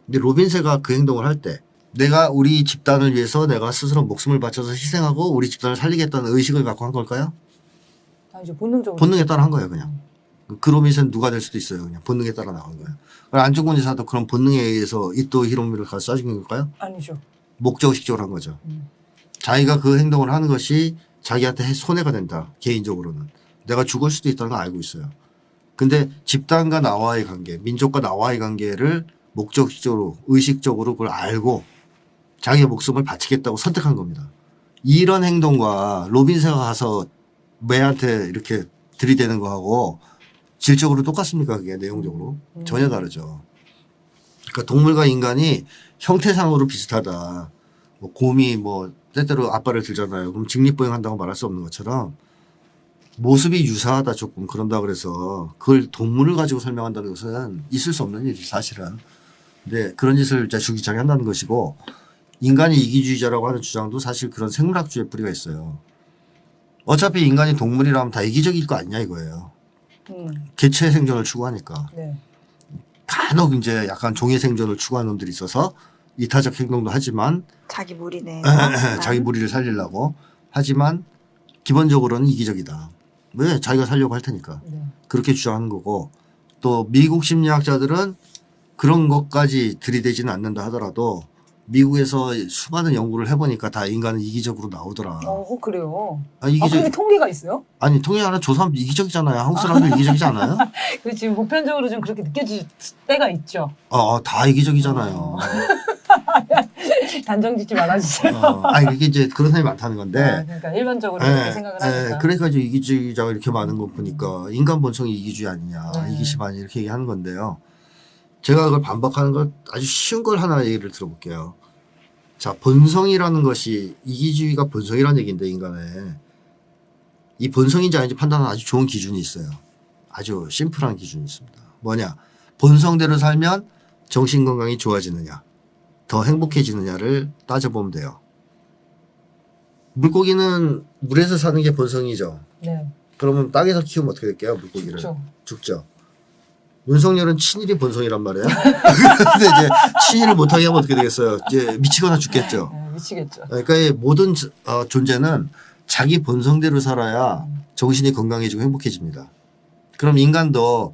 근데 로빈새가 그 행동을 할 때 내가 우리 집단을 위해서 내가 스스로 목숨을 바쳐서 희생하고 우리 집단을 살리겠다는 의식을 갖고 한 걸까요? 아니죠. 본능적으로. 본능에 따라 한 거예요, 그냥. 그 로빈새는 누가 될 수도 있어요. 그냥 본능에 따라 나간 거예요. 안중근 의사도 그런 본능에 의해서 이토 히로미를 가서 쏴준 걸까요? 아니죠. 목적의식적으로 한 거죠. 자기가 그 행동을 하는 것이 자기한테 손해가 된다. 개인적으로는. 내가 죽을 수도 있다는 걸 알고 있어요. 근데 집단과 나와의 관계, 민족과 나와의 관계를 목적적으로 의식적으로 그걸 알고 자기의 목숨을 바치겠다고 선택한 겁니다. 이런 행동과 로빈스가 가서 매한테 이렇게 들이대는 거하고 질적으로 똑같습니까? 그게 내용적으로 전혀 다르죠. 그러니까 동물과 인간이 형태상으로 비슷하다. 뭐 곰이 뭐 때때로 앞발을 들잖아요. 그럼 직립보행한다고 말할 수 없는 것처럼 모습이 유사하다 조금 그런다 그래서 그걸 동물을 가지고 설명한다는 것은 있을 수 없는 일이지 사실은. 근데 그런 짓을 주기자기 한다는 것이고 인간이 이기주의자라고 하는 주장도 사실 그런 생물학주의 뿌리가 있어요. 어차피 인간이 동물이라면 다 이기적일 거 아니냐 이거예요. 개체 생존을 추구하니까. 네. 간혹 이제 약간 종의 생존을 추구하는 놈들이 있어서 이타적 행동도 하지만 자기 무리네. 자기 무리를 살리려고 하지만 기본적으로는 이기적이다. 왜? 자기가 살려고 할 테니까. 네. 그렇게 주장하는 거고 또 미국 심리학자들은 그런 것까지 들이대지는 않는다 하더라도 미국에서 수많은 연구를 해보니까 다 인간은 이기적으로 나오더라. 그래요. 아, 이기적, 그게 통계가 있어요? 아니 통일하는 조사하면 이기적이잖아요. 한국 사람들 이기적이지 않아요? 그 지금 보편적으로 좀 그렇게 느껴질 때가 있죠. 다 이기적이잖아요. 단정 짓지 말아주세요. 아니 이게 이제 그런 사람이 많다는 건데. 그러니까 일반적으로 이렇게 생각을 하니까. 그러니까 이제 이기주의자가 이렇게 많은 거 보니까 인간 본성이 이기주의 아니냐, 네. 이기심 아니냐 이렇게 얘기하는 건데요. 제가 그걸 반박하는 걸 아주 쉬운 걸 하나 얘기를 들어볼게요. 자, 본성이라는 것이 이기주의가 본성이라는 얘기인데 인간의 이 본성인지 아닌지 판단하는 아주 좋은 기준이 있어요. 아주 심플한 기준이 있습니다. 뭐냐? 본성대로 살면 정신 건강이 좋아지느냐, 더 행복해지느냐를 따져보면 돼요. 물고기는 물에서 사는 게 본성이죠. 네. 그러면 땅에서 키우면 어떻게 될게요? 물고기를. 죽죠. 윤석열은 친일이 본성이란 말이에요. 근데 이제 친일을 못하게 하면 어떻게 되겠어요? 이제 미치거나 죽겠죠. 네, 미치겠죠. 그러니까 이 모든 존재는 자기 본성대로 살아야 정신이 건강해지고 행복해집니다. 그럼 인간도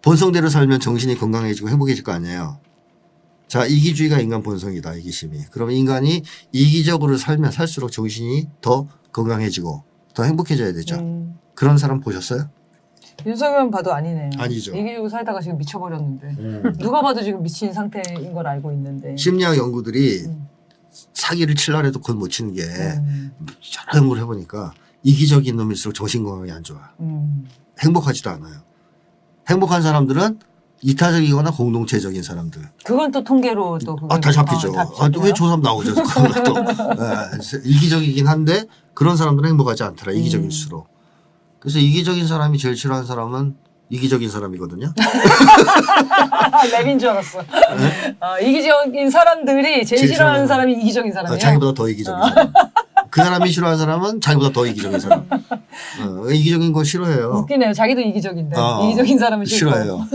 본성대로 살면 정신이 건강해지고 행복해질 거 아니에요. 자, 이기주의가 인간 본성이다. 이기심이. 그럼 인간이 이기적으로 살면 살수록 정신이 더 건강해지고 더 행복해져야 되죠. 그런 사람 보셨어요? 윤석열 봐도 아니네요. 아니죠. 이기주의로 살다가 지금 미쳐버렸는데 누가 봐도 지금 미친 상태인 걸 알고 있는데. 심리학 연구들이 사기를 칠라해도 곧 못 치는 게 여러 연구를 해보니까 이기적인 놈일수록 정신 건강이 안 좋아. 행복하지도 않아요. 행복한 사람들은 이타적이거나 공동체적인 사람들. 그건 또 통계로 또 다 잡히죠. 왜 조사하면 나오죠. 또 이기적이긴 한데 그런 사람들은 행복하지 않더라. 이기적일수록. 그래서 이기적인 사람이 제일 싫어하는 사람은 이기적인 사람이거든요. 랩인 줄 알았어. 이기적인 사람들이 제일 싫어하는 사람이 이기적인 사람이에요. 자기보다 더 이기적인 사람. 그 사람이 싫어하는 사람은 자기보다 더 이기적인 사람. 이기적인 거 싫어해요. 웃기네요. 자기도 이기적인데 이기적인 사람은 싫어해요.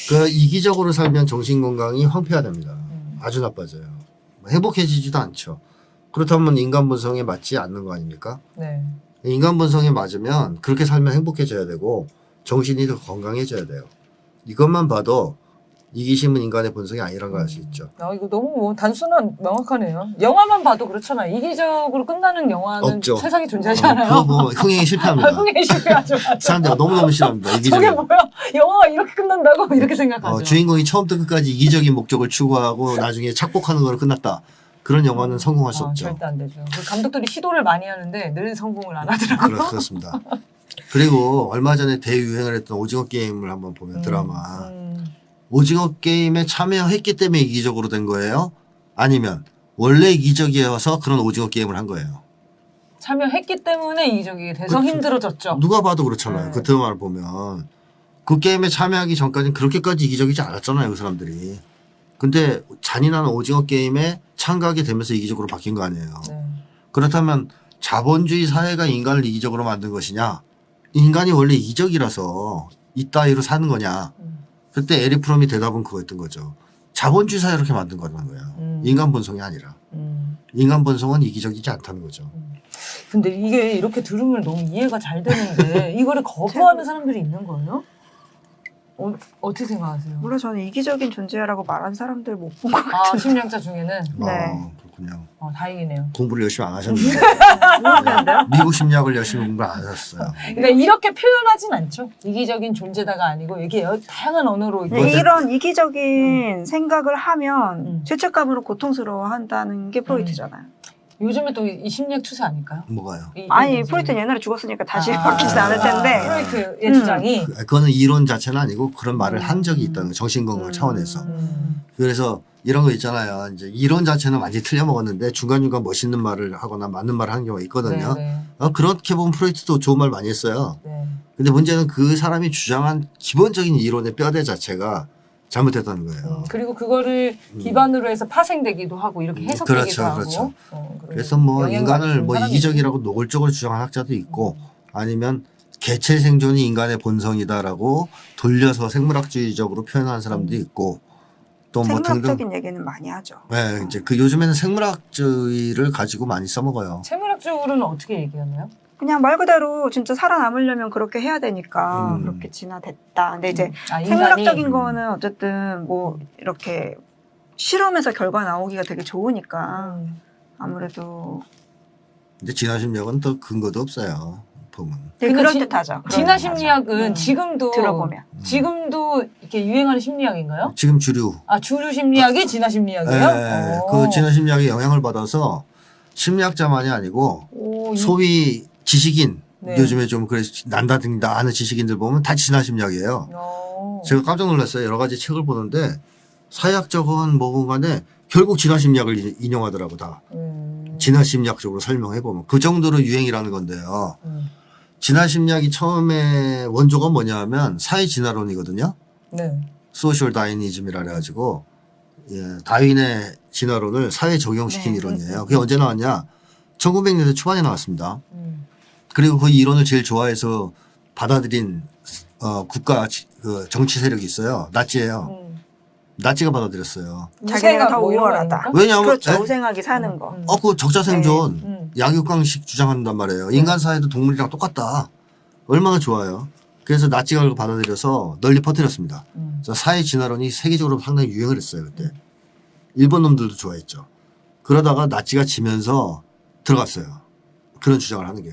그 이기적으로 살면 정신 건강이 황폐화됩니다. 아주 나빠져요. 행복해지지도 않죠. 그렇다면 인간 본성에 맞지 않는 거 아닙니까? 네. 인간 본성에 맞으면 그렇게 살면 행복해져야 되고 정신이 더 건강해져야 돼요. 이것만 봐도 이기심은 인간의 본성이 아니라는 걸 알 수 있죠. 이거 너무 단순한 명확하네요. 영화만 봐도 그렇잖아요. 이기적으로 끝나는 영화는 없죠. 세상에 존재하지 않아요. 그거 뭐 흥행이 실패합니다. 흥행이 실패하죠. 사람들이 너무너무 싫어합니다. 저게 이기적인. 뭐야? 영화가 이렇게 끝난다고 이렇게 생각하죠. 주인공이 처음부터 끝까지 이기적인 목적을 추구하고 나중에 착복하는 거로 끝났다. 그런 영화는 성공할 수 없죠. 절대 안 되죠. 그 감독들이 시도를 많이 하는데 늘 성공을 안 하더라고요. 그렇습니다. 그리고 얼마 전에 대유행을 했던 오징어 게임을 한번 보면 드라마. 오징어 게임에 참여했기 때문에 이기적으로 된 거예요? 아니면 원래 이기적이어서 그런 오징어 게임을 한 거예요? 참여했기 때문에 이기적이 돼서 힘들어졌죠. 누가 봐도 그렇잖아요. 네. 그 드라마를 보면. 그 게임에 참여하기 전까지는 그렇게까지 이기적이지 않았잖아요. 그 사람들이. 근데 잔인한 오징어 게임에 참가하게 되면서 이기적으로 바뀐 거 아니에요. 네. 그렇다면 자본주의 사회가 인간을 이기적으로 만든 것이냐? 인간이 원래 이기적이라서 이따위로 사는 거냐? 그때 에릭 프롬이 대답은 그거였던 거죠. 자본주의 사회를 이렇게 만든 거라는 거예요. 인간 본성이 아니라. 인간 본성은 이기적이지 않다는 거죠. 근데 이게 이렇게 들으면 너무 이해가 잘 되는데 이거를 거부하는 사람들이 있는 거예요? 어떻게 생각하세요? 물론 저는 이기적인 존재라고 말한 사람들 못 본 것 같아요. 심리학자 중에는? 네. 그냥 다행이네요. 공부를 열심히 안 하셨는데 모르겠는데요? 미국 심리학을 열심히 공부 안 하셨어요. 그러니까 이렇게 표현하진 않죠. 이기적인 존재다가 아니고 이게 다양한 언어로 뭐 이런 이기적인 생각을 하면 음. 죄책감으로 고통스러워한다는 게 프로이트잖아요. 요즘에 또 이 심리학 추세 아닐까요? 뭐가요? 아니 이제 프로이트는 옛날에 죽었으니까 다시 아. 바뀌진 않을 텐데 프로이트의 주장이 그거는 이론 자체는 아니고 그런 말을 한 적이 있다는 거예요. 정신건강 차원에서. 그래서 이런 거 있잖아요. 이제 이론 자체는 완전히 틀려먹었는데 중간중간 멋있는 말을 하거나 맞는 말을 하는 경우가 있거든요. 네. 그렇게 보면 프로이트도 좋은 말 많이 했어요. 네. 근데 문제는 그 사람이 주장한 기본적인 이론의 뼈대 자체가 잘못됐다는 거예요. 그리고 그거를 기반으로 해서 파생되기도 하고 이렇게 해석되기도 그렇죠, 하고. 그렇죠. 그리고 그래서 뭐 영향을 인간을 받는 뭐 사람이 이기적이라고 노골적으로 주장하는 학자도 있고 아니면 개체 생존이 인간의 본성이다라고 돌려서 생물학주의적으로 표현하는 사람도 있고 또 뭐 등등. 생물학적인 얘기는 많이 하죠. 네, 이제 그 요즘에는 생물학주의를 가지고 많이 써먹어요. 생물학적으로는 어떻게 얘기하나요? 그냥 말 그대로 진짜 살아남으려면 그렇게 해야 되니까 그렇게 진화됐다. 근데 이제 인간이 생물학적인 거는 어쨌든 뭐 이렇게 실험에서 결과 나오기가 되게 좋으니까 아무래도 근데 진화심리학은 또 근거도 없어요. 보면. 되게 근데 그럴듯하죠. 진화 심리학은 지금도 들어보면 지금도 이렇게 유행하는 심리학인가요? 지금 주류. 주류 심리학이 진화 심리학이에요? 네, 그 진화심리학의 영향을 받아서 심리학자만이 아니고 소위 지식인 네. 요즘에 좀 그래 난다든다 하는 지식인들 보면 다 진화심리학이에요. 제가 깜짝 놀랐어요. 여러 가지 책을 보는데 사회학적은 뭐건 간에 결국 진화심리학을 인용하더라고 다. 진화심리학적으로 설명해 보면 그 정도로 유행이라는 건데요. 진화심리학이 처음에 원조가 뭐냐면 사회진화론이거든요. 네. 소셜 다이니즘이라 그래가지고 다윈의 진화론을 사회에 적용시킨 이론이에요. 그게 언제 나왔냐? 1900년대 초반에 나왔습니다. 그리고 그 이론을 제일 좋아해서 받아들인 국가 그 정치 세력이 있어요. 나치예요. 나치가 받아들였어요. 자기가 더 뭐 이런 거 우월하다. 아닙니까? 왜냐하면 그렇죠. 우생하게 사는 거. 그 적자생존 양육강식 주장한단 말이에요. 인간 사회도 동물이랑 똑같다. 얼마나 좋아요. 그래서 나치가 그걸 받아들여서 널리 퍼뜨렸습니다. 그래서 사회 진화론이 세계적으로 상당히 유행을 했어요. 그때. 일본 놈들도 좋아했죠. 그러다가 나치가 지면서 들어갔어요. 그런 주장을 하는 게.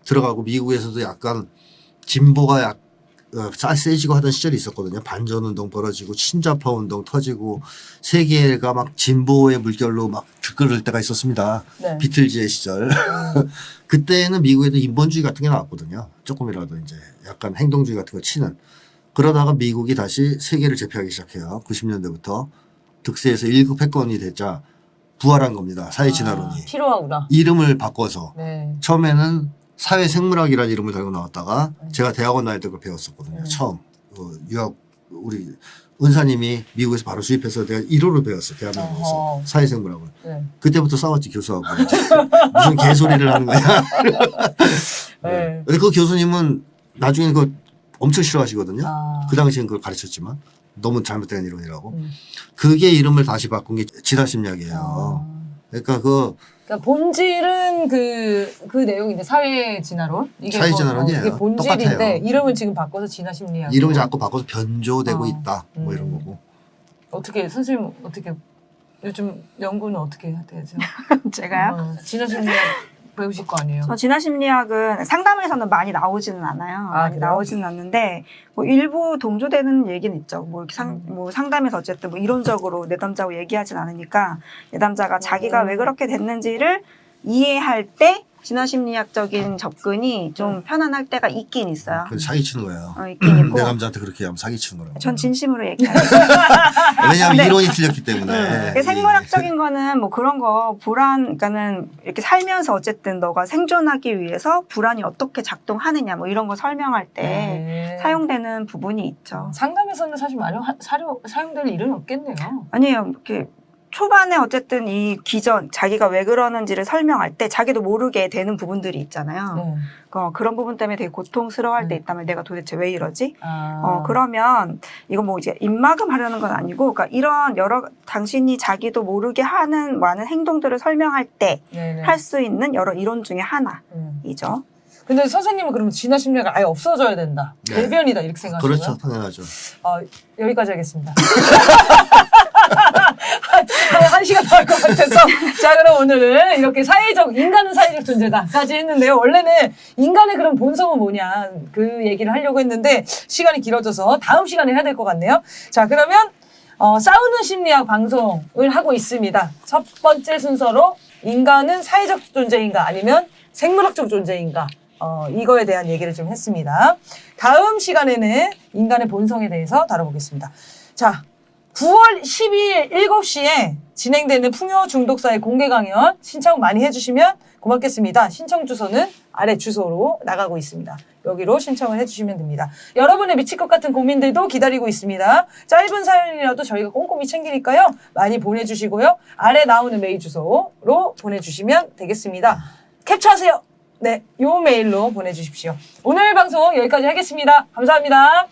들어가고 미국에서도 약간 진보가 세지고 하던 시절이 있었거든요. 반전운동 벌어지고 친좌파 운동 터지고 세계가 막 진보의 물결로 막 들끓을 때가 있었습니다. 네. 비틀즈의 시절. 그때는 미국에도 인본주의 같은 게 나왔거든요. 조금이라도 이제 약간 행동주의 같은 거 치는. 그러다가 미국이 다시 세계를 제패하기 시작해요. 90년대부터. 득세에서 1급 패권이 됐자 부활한 겁니다. 사회 진화론이. 필요하구나. 이름을 바꿔서. 네. 처음에는 사회생물학이라는 이름을 달고 나왔다가 제가 대학원 다닐 때 그걸 배웠었거든요. 처음. 유학, 우리 은사님이 미국에서 바로 수입해서 내가 1호로 배웠어요. 대한민국에서. 사회생물학을. 네. 그때부터 싸웠지, 교수하고. 무슨 개소리를 하는 거야. 네. 근데 그 교수님은 나중에 그거 엄청 싫어하시거든요. 그 당시엔 그걸 가르쳤지만. 너무 잘못된 이론이라고. 그게 이름을 다시 바꾼 게 진화심리학이에요. 그러니까 그러니까 본질은 그 내용인데 사회 진화론 이게 사회진화론이에요. 이게 본질인데 똑같아요. 이름을 지금 바꿔서 진화 심리학. 이름을 자꾸 바꿔서 변조되고 있다. 뭐 이런 거고. 어떻게 선생님 어떻게 요즘 연구는 어떻게 되세요? 제가요? 진화 심리학 배우실 거 아니에요? 진화심리학은 상담에서는 많이 나오지는 않아요. 많이 그래요? 나오지는 않는데 뭐 일부 동조되는 얘기는 있죠. 뭐, 이렇게 뭐 상담에서 어쨌든 뭐 이론적으로 내담자고 얘기하진 않으니까 내담자가 자기가 왜 그렇게 됐는지를 이해할 때 진화심리학적인 접근이 좀 편안할 때가 있긴 있어요. 그래서 사기치는 거예요. 있긴 있고. 내 남자한테 그렇게 하면 사기치는 거라고. 전 진심으로 얘기해요. 왜냐하면 네. 이론이 틀렸기 때문에. 생물학적인 거는 뭐 그런 거 그러니까는 이렇게 살면서 어쨌든 너가 생존하기 위해서 불안이 어떻게 작동하느냐 뭐 이런 거 설명할 때 사용되는 부분이 있죠. 상담에서는 사실 많이 사용될 일은 없겠네요. 아니에요. 이렇게 초반에 어쨌든 이 기전 자기가 왜 그러는지를 설명할 때 자기도 모르게 되는 부분들이 있잖아요. 그런 부분 때문에 되게 고통스러워할 때 있다면 내가 도대체 왜 이러지? 그러면 이거 뭐 이제 입막음 하려는 건 아니고, 그러니까 이런 당신이 자기도 모르게 하는 많은 행동들을 설명할 때 할 수 있는 여러 이론 중에 하나이죠. 근데 선생님은 그러면 진화 심리학이 아예 없어져야 된다. 네. 대변이다 이렇게 생각하시나요? 그렇죠, 당연하죠. 여기까지 하겠습니다. 한 시간 더 할 것 같아서. 자, 그럼 오늘은 이렇게 인간은 사회적 존재다까지 했는데요. 원래는 인간의 그런 본성은 뭐냐, 그 얘기를 하려고 했는데, 시간이 길어져서 다음 시간에 해야 될 것 같네요. 자, 그러면, 싸우는 심리학 방송을 하고 있습니다. 첫 번째 순서로, 인간은 사회적 존재인가, 아니면 생물학적 존재인가, 이거에 대한 얘기를 좀 했습니다. 다음 시간에는 인간의 본성에 대해서 다뤄보겠습니다. 자, 9월 12일 7시에 진행되는 풍요 중독사의 공개 강연 신청 많이 해주시면 고맙겠습니다. 신청 주소는 아래 주소로 나가고 있습니다. 여기로 신청을 해주시면 됩니다. 여러분의 미칠 것 같은 고민들도 기다리고 있습니다. 짧은 사연이라도 저희가 꼼꼼히 챙기니까요. 많이 보내주시고요. 아래 나오는 메일 주소로 보내주시면 되겠습니다. 캡처하세요. 네, 요 메일로 보내주십시오. 오늘 방송 여기까지 하겠습니다. 감사합니다.